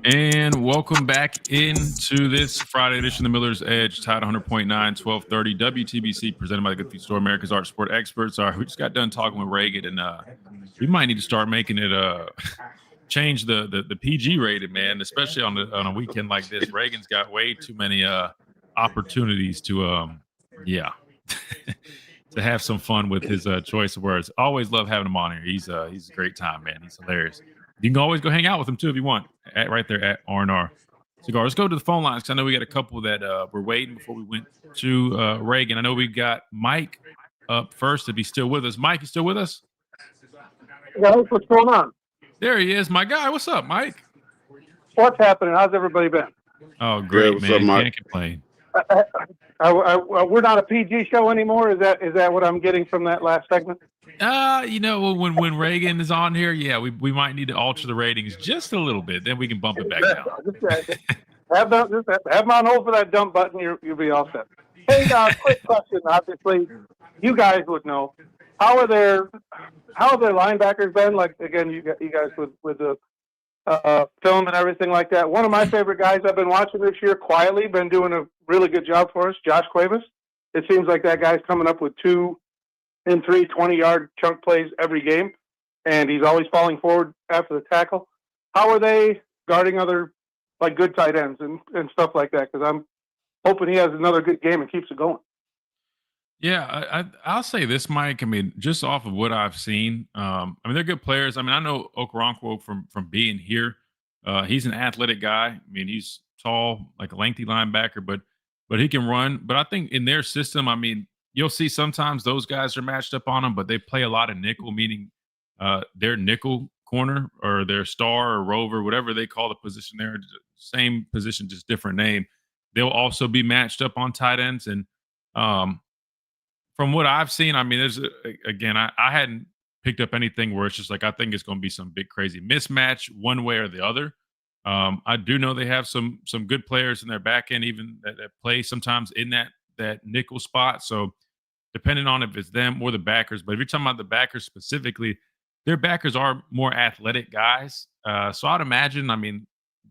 And welcome back into this Friday edition of the Miller's Edge, Tide 100.9, 1230 WTBC, presented by the Good Food Store, America's Art Sport Experts. We just got done talking with Reagan, and we might need to start making it change the PG rated, man, especially on a weekend like this. Reagan's got way too many opportunities to to have some fun with his choice of words. Always love having him on here. He's a great time, man. He's hilarious. You can always go hang out with him too if you want. Right there at R&R Cigar. Let's go to the phone lines because I know we got a couple that were waiting before we went to Reagan. I know we got Mike up first if he's still with us. Mike, you still with us? Yeah, what's going on? There he is, my guy. What's up, Mike? What's happening? How's everybody been? Oh, great, what's man. up, Mike? Can't complain. We're not a PG show anymore. Is that what I'm getting from that last segment? When Reagan is on here, yeah, we might need to alter the ratings just a little bit. Then we can bump it back down. Have them on hold for that dump button. You'll be all set. Hey, quick question. Obviously, you guys would know. How have their linebackers been? Like again, you guys with the film and everything like that. One of my favorite guys I've been watching this year, quietly, been doing a really good job for us, Josh Cuevas. It seems like that guy's coming up with 2 and 3 20-yard chunk plays every game, and he's always falling forward after the tackle. How are they guarding other like good tight ends and stuff like that? Because I'm hoping he has another good game and keeps it going. Yeah, I'll say this, Mike. I mean, just off of what I've seen, I mean, they're good players. I mean, I know Okoronkwo from being here. He's an athletic guy. I mean, he's tall, like a lengthy linebacker, but he can run. But I think in their system, I mean, you'll see sometimes those guys are matched up on them, but they play a lot of nickel, meaning their nickel corner or their star or rover, whatever they call the position there, same position, just different name. They'll also be matched up on tight ends. And from what I've seen, I mean, there's again, I hadn't picked up anything where it's just like I think it's going to be some big crazy mismatch one way or the other. I do know they have some good players in their back end, even that play sometimes in that nickel spot. So depending on if it's them or the backers, but if you're talking about the backers specifically, their backers are more athletic guys. So I'd imagine, I mean,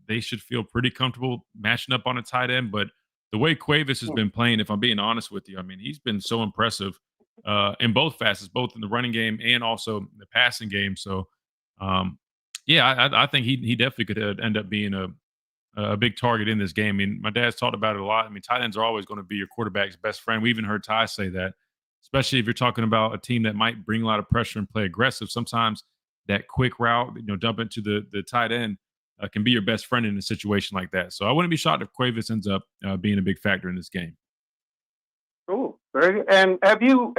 they should feel pretty comfortable matching up on a tight end, but the way Cuevas has been playing, if I'm being honest with you, I mean, he's been so impressive in both facets, both in the running game and also the passing game. So, I think he definitely could end up being a big target in this game. I mean, my dad's talked about it a lot. I mean, tight ends are always going to be your quarterback's best friend. We even heard Ty say that, especially if you're talking about a team that might bring a lot of pressure and play aggressive. Sometimes that quick route, dump into the tight end, can be your best friend in a situation like that. So I wouldn't be shocked if Cuevas ends up being a big factor in this game. Cool. Very good. And have you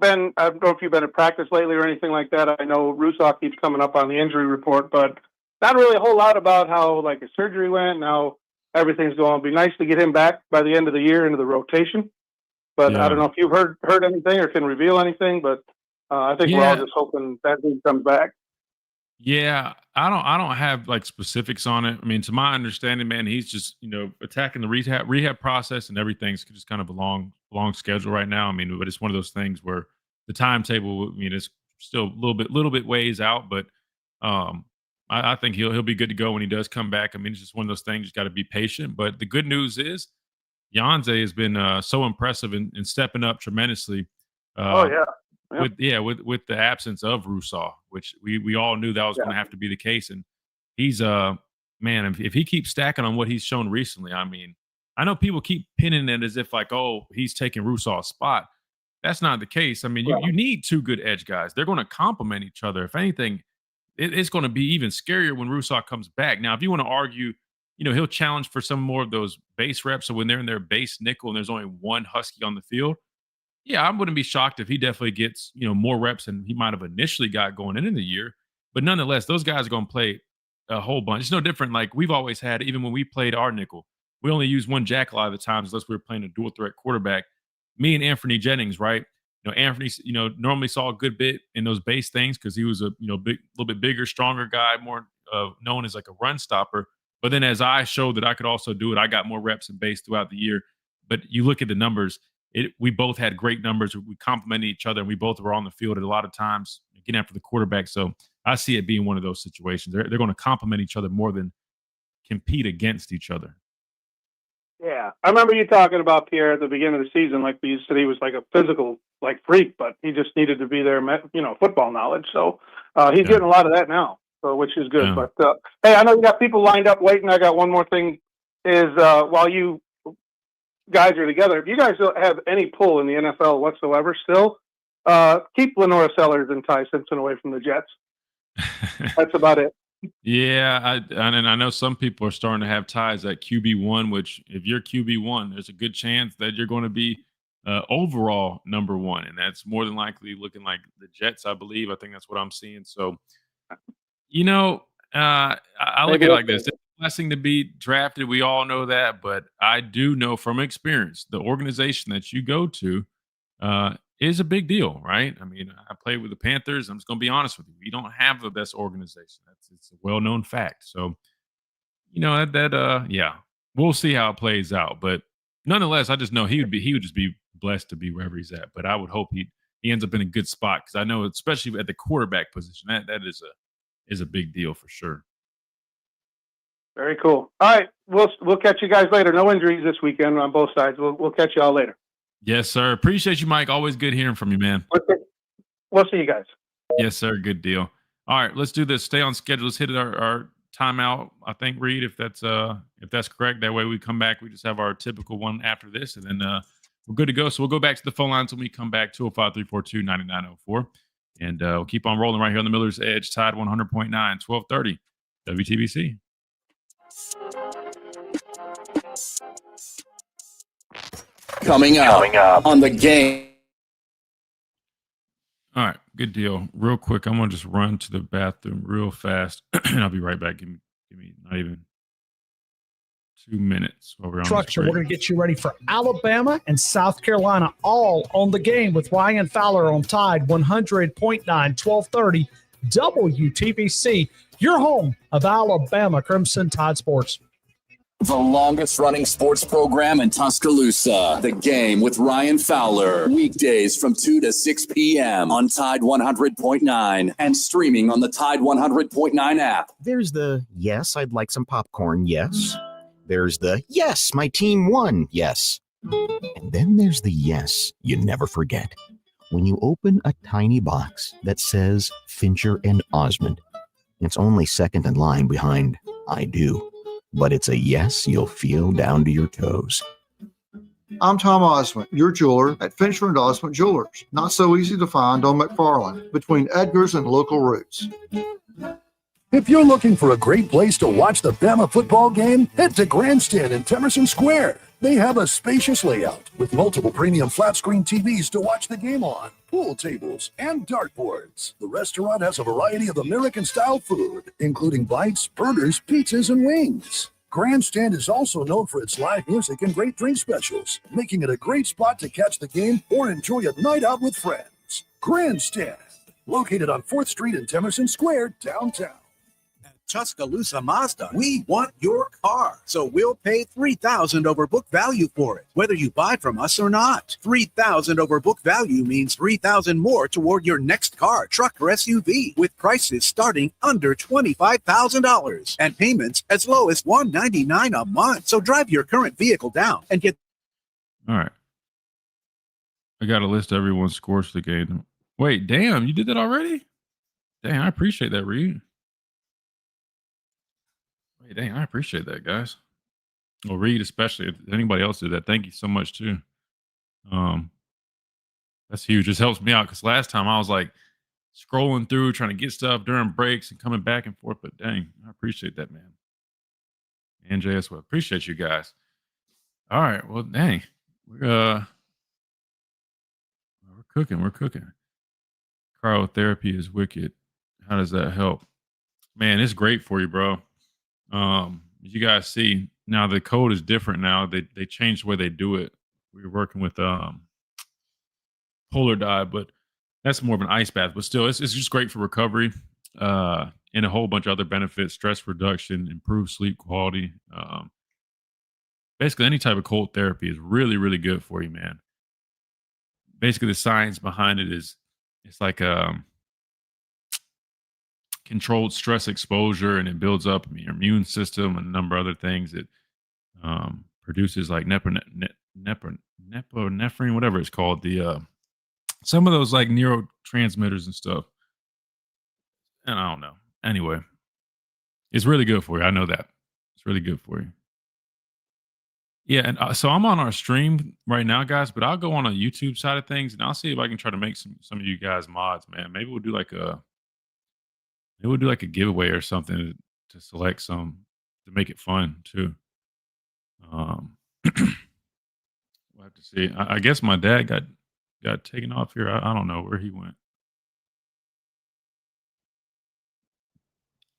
been, I don't know if you've been at practice lately or anything like that. I know Russo keeps coming up on the injury report, but not really a whole lot about how like his surgery went and how everything's going. It'd be nice to get him back by the end of the year into the rotation. But I don't know if you've heard anything or can reveal anything, but I think we're all just hoping that dude comes back. Yeah, I don't have like specifics on it. I mean, to my understanding, man, he's just attacking the rehab process, and everything's just kind of a long schedule right now. I mean, but it's one of those things where the timetable, I mean, it's still a little bit ways out, but I think he'll be good to go when he does come back. I mean, it's just one of those things. You just got to be patient. But the good news is Yanze has been so impressive in stepping up tremendously. Oh yeah. With the absence of Rousseau, which we all knew that was going to have to be the case. And he's man, if he keeps stacking on what he's shown recently, I mean, I know people keep pinning it as if like, oh, he's taking Rousseau's spot. That's not the case. I mean, you need two good edge guys. They're going to complement each other. If anything, it's going to be even scarier when Rousseau comes back. Now, if you want to argue, he'll challenge for some more of those base reps. So when they're in their base nickel and there's only one Husky on the field, yeah, I wouldn't be shocked if he definitely gets, more reps than he might have initially got going into the year. But nonetheless, those guys are going to play a whole bunch. It's no different like we've always had, even when we played our nickel. We only used one jack a lot of the times unless we were playing a dual threat quarterback. Me and Anthony Jennings, right? Anthony, normally saw a good bit in those base things because he was a, little bit bigger, stronger guy, more known as like a run stopper. But then as I showed that I could also do it, I got more reps in base throughout the year. But you look at the numbers, we both had great numbers. We complemented each other, and we both were on the field at a lot of times getting after the quarterback. So I see it being one of those situations. They're going to complement each other more than compete against each other. Yeah, I remember you talking about Pierre at the beginning of the season. Like you said, he was like a physical freak, but he just needed to be there, football knowledge. So he's getting a lot of that now, so which is good. Yeah. But hey, I know you got people lined up waiting. I got one more thing. Is while you guys are together, if you guys don't have any pull in the NFL whatsoever, still keep Lenora Sellers and Ty Simpson away from the Jets. That's about it. Yeah, and I know some people are starting to have ties at QB1, which if you're QB1, there's a good chance that you're going to be overall number one, and that's more than likely looking like the Jets, I believe. I think that's what I'm seeing. So, I look at it like this. It's a blessing to be drafted. We all know that, but I do know from experience the organization that you go to is a big deal, right? I mean, I played with the Panthers. I'm just going to be honest with you. We don't have the best organization. It's a well-known fact. So, yeah, we'll see how it plays out. But nonetheless, I just know he would just be blessed to be wherever he's at. But I would hope he ends up in a good spot because I know, especially at the quarterback position, that is a big deal for sure. Very cool. All right, we'll catch you guys later. No injuries this weekend on both sides. We'll catch you all later. Yes, sir. Appreciate you, Mike. Always good hearing from you, man. We'll see you guys. Yes, sir. Good deal. All right, let's do this. Stay on schedule. Let's hit our timeout. I think, Reed, if that's correct. That way we come back. We just have our typical one after this, and then we're good to go. So we'll go back to the phone lines when we come back. 205-342-9904, and we'll keep on rolling right here on the Miller's Edge. Tide 100.9, 1230 WTBC. Coming up on the game. All right, good deal. Real quick, I'm gonna just run to the bathroom real fast, and I'll be right back. Give me not even 2 minutes while we're on Trucks, we're going to get you ready for Alabama and South Carolina, all on the game with Ryan Fowler on Tide 100.9, 1230 WTBC. Your home of Alabama Crimson Tide Sports. The longest running sports program in Tuscaloosa. The Game with Ryan Fowler. Weekdays from 2 to 6 p.m. on Tide 100.9 and streaming on the Tide 100.9 app. There's the, yes, I'd like some popcorn, yes. There's the, yes, my team won, yes. And then there's the yes you never forget. When you open a tiny box that says Fincher and Osmond, it's only second in line behind I do. But it's a yes you'll feel down to your toes. I'm Tom Osmond, your jeweler at Fincher and Osmond Jewelers. Not so easy to find on McFarland, between Edgar's and Local Roots. If you're looking for a great place to watch the Bama football game, head to Grandstand in Temerson Square. They have a spacious layout with multiple premium flat-screen TVs to watch the game on, pool tables, and dartboards. The restaurant has a variety of American-style food, including bites, burgers, pizzas, and wings. Grandstand is also known for its live music and great drink specials, making it a great spot to catch the game or enjoy a night out with friends. Grandstand, located on 4th Street in Temerson Square, downtown. Tuscaloosa Mazda, we want your car. So we'll pay $3,000 over book value for it, whether you buy from us or not. $3,000 over book value means $3,000 more toward your next car, truck, or SUV, with prices starting under $25,000 and payments as low as $199 a month. So drive your current vehicle down and get. All right. I got a list of everyone's scores for the game. Wait, damn, you did that already? Dang, I appreciate that, Reed. Wait, dang, I appreciate that, guys. Well, Reed, especially. If anybody else did that, thank you so much too. That's huge. This helps me out because last time I was like scrolling through, trying to get stuff during breaks and coming back and forth. But dang, I appreciate that, man. And Jay as well. Appreciate you guys. All right. Well, dang. We're cooking. We're cooking. Cryotherapy is wicked. How does that help? Man, it's great for you, bro. As you guys see, now the code is different now. They changed the way they do it. We were working with polar dye, but that's more of an ice bath. But still, it's just great for recovery and a whole bunch of other benefits, stress reduction, improved sleep quality. Basically, any type of cold therapy is really, really good for you, man. Basically, the science behind it is it's like controlled stress exposure, and it builds up your immune system and a number of other things. It produces like nephrine, whatever it's called. The some of those like neurotransmitters and stuff. And I don't know. Anyway, it's really good for you. I know that. It's really good for you. Yeah, and so I'm on our stream right now, guys, but I'll go on a YouTube side of things and I'll see if I can try to make some of you guys mods, man. Maybe we'll do like a giveaway or something to select some to make it fun too. We'll have to see. I guess my dad got taken off here. I don't know where he went.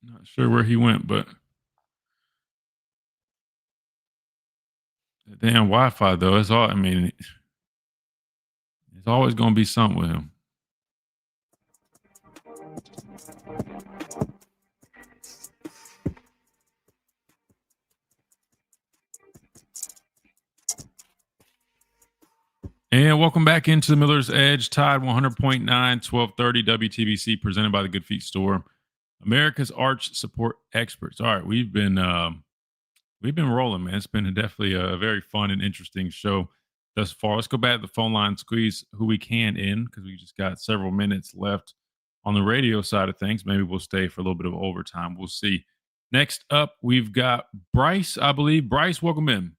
Not sure where he went, but the damn Wi-Fi though. It's all. I mean, it's always going to be something with him. And welcome back into the Miller's Edge, Tide 100.9, 1230 WTBC, presented by the Good Feet Store, America's arch support experts. All right, we've been rolling, man. It's been definitely a very fun and interesting show thus far. Let's go back to the phone line, squeeze who we can in because we just got several minutes left on the radio side of things. Maybe we'll stay for a little bit of overtime. We'll see. Next up, we've got Bryce, I believe. Bryce, welcome in.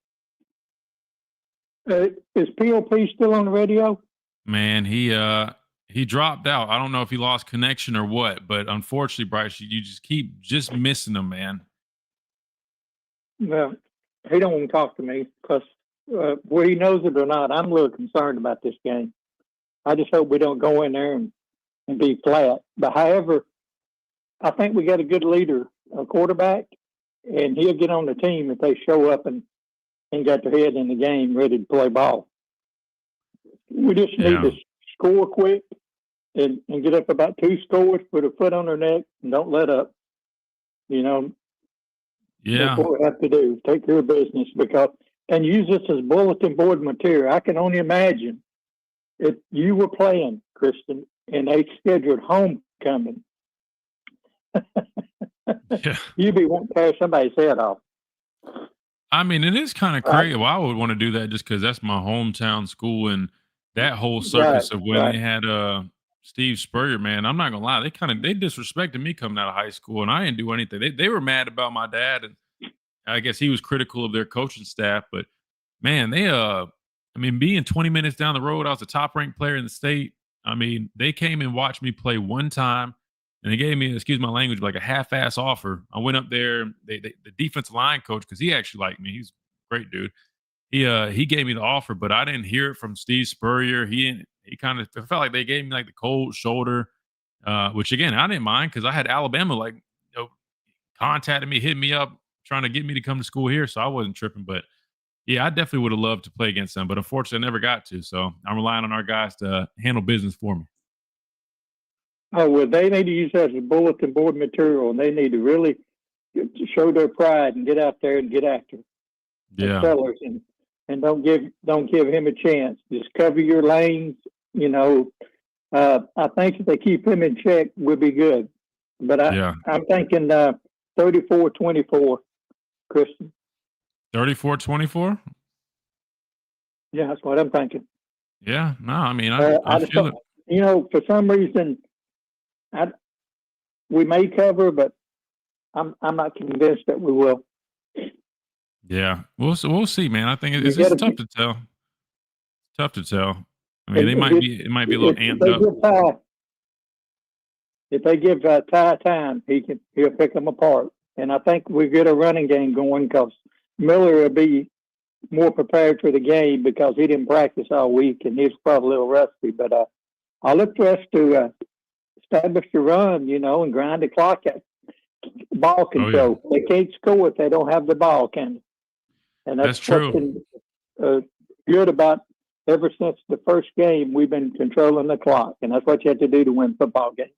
Is POP still on the radio? Man, he dropped out. I don't know if he lost connection or what, but unfortunately, Bryce, you just keep missing him, man. Well, he don't want to talk to me because whether he knows it or not, I'm a little concerned about this game. I just hope we don't go in there and be flat. But however, I think we got a good leader, a quarterback, and he'll get on the team if they show up and got their head in the game, ready to play ball. We just need to score quick and get up about 2 scores, put a foot on their neck, and don't let up. You know, that's what we have to do. Take care of business and use this as bulletin board material. I can only imagine if you were playing, Kristen, and they scheduled homecoming. You'd be wanting to tear somebody's head off. I mean, it is kind of crazy. Well, I would want to do that just because that's my hometown school and that whole circus of when they had Steve Spurrier, man. I'm not gonna lie, they disrespected me coming out of high school, and I didn't do anything. They were mad about my dad, and I guess he was critical of their coaching staff. But man, being 20 minutes down the road, I was a top ranked player in the state. I mean, they came and watched me play one time. And they gave me, excuse my language, like a half-ass offer. I went up there. The defensive line coach, because he actually liked me. He's a great dude. He gave me the offer, but I didn't hear it from Steve Spurrier. He kind of felt like they gave me like the cold shoulder, which again I didn't mind because I had Alabama contacted me, hit me up, trying to get me to come to school here, so I wasn't tripping. But yeah, I definitely would have loved to play against them, but unfortunately, I never got to. So I'm relying on our guys to handle business for me. Oh, well, they need to use that as bulletin board material, and they need to really show their pride and get out there and get after the fellas and don't give him a chance. Just cover your lanes. You know, I think if they keep him in check, we'll be good. But I'm thinking 34-24, Christian. 34-24? Yeah, that's what I'm thinking. Yeah, no, I mean, I feel it. You know, for some reason, we may cover, but I'm not convinced that we will. Yeah, we'll see, man. I think it's tough to tell. Tough to tell. I mean, it might be a little amped up. If they give Ty time, he'll pick them apart. And I think we get a running game going because Miller will be more prepared for the game because he didn't practice all week and he's probably a little rusty. But I look for us to establish the run, you know, and grind the clock at ball control. They can't score if they don't have the ball, can they? And that's true. What's been good about ever since the first game, we've been controlling the clock, and that's what you have to do to win football games.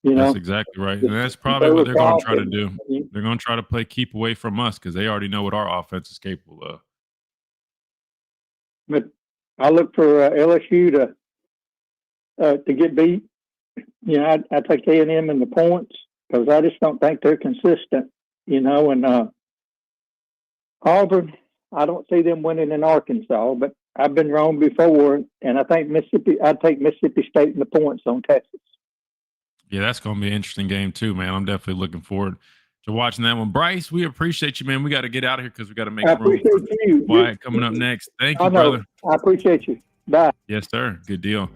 You know? That's exactly right. And that's probably what they're going to try to do. They're going to try to play keep away from us because they already know what our offense is capable of. But I look for LSU to get beat. You know, I take A&M in the points because I just don't think they're consistent. You know, and Auburn, I don't see them winning in Arkansas, but I've been wrong before, and I think I'd take Mississippi State in the points on Texas. Yeah, that's going to be an interesting game too, man. I'm definitely looking forward to watching that one. Bryce, we appreciate you, man. We got to get out of here because we got to make room for Wyatt coming up next. Thank you, brother. I appreciate you. Bye. Yes, sir. Good deal.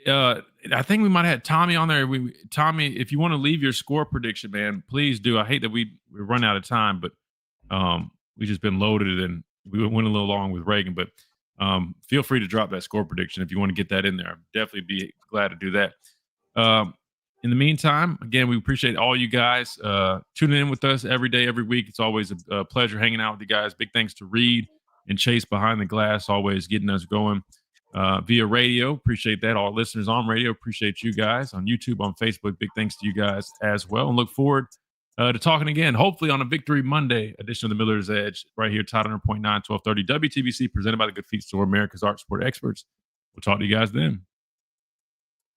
I think we might have had Tommy on there. Tommy, if you want to leave your score prediction, man, please do. I hate that we run out of time, but we just been loaded and we went a little long with Reagan. But feel free to drop that score prediction if you want to get that in there. I'd definitely be glad to do that. In the meantime, again, we appreciate all you guys tuning in with us every day, every week. It's always a pleasure hanging out with you guys. Big thanks to Reed and Chase behind the glass, always getting us going via radio. Appreciate that. All listeners on radio, appreciate you guys on YouTube, on Facebook. Big thanks to you guys as well. And look forward to talking again, hopefully on a Victory Monday edition of the Miller's Edge right here, Tide 100.9, 1230 WTBC, presented by the Good Feet Store, America's Art Sport Experts. We'll talk to you guys then.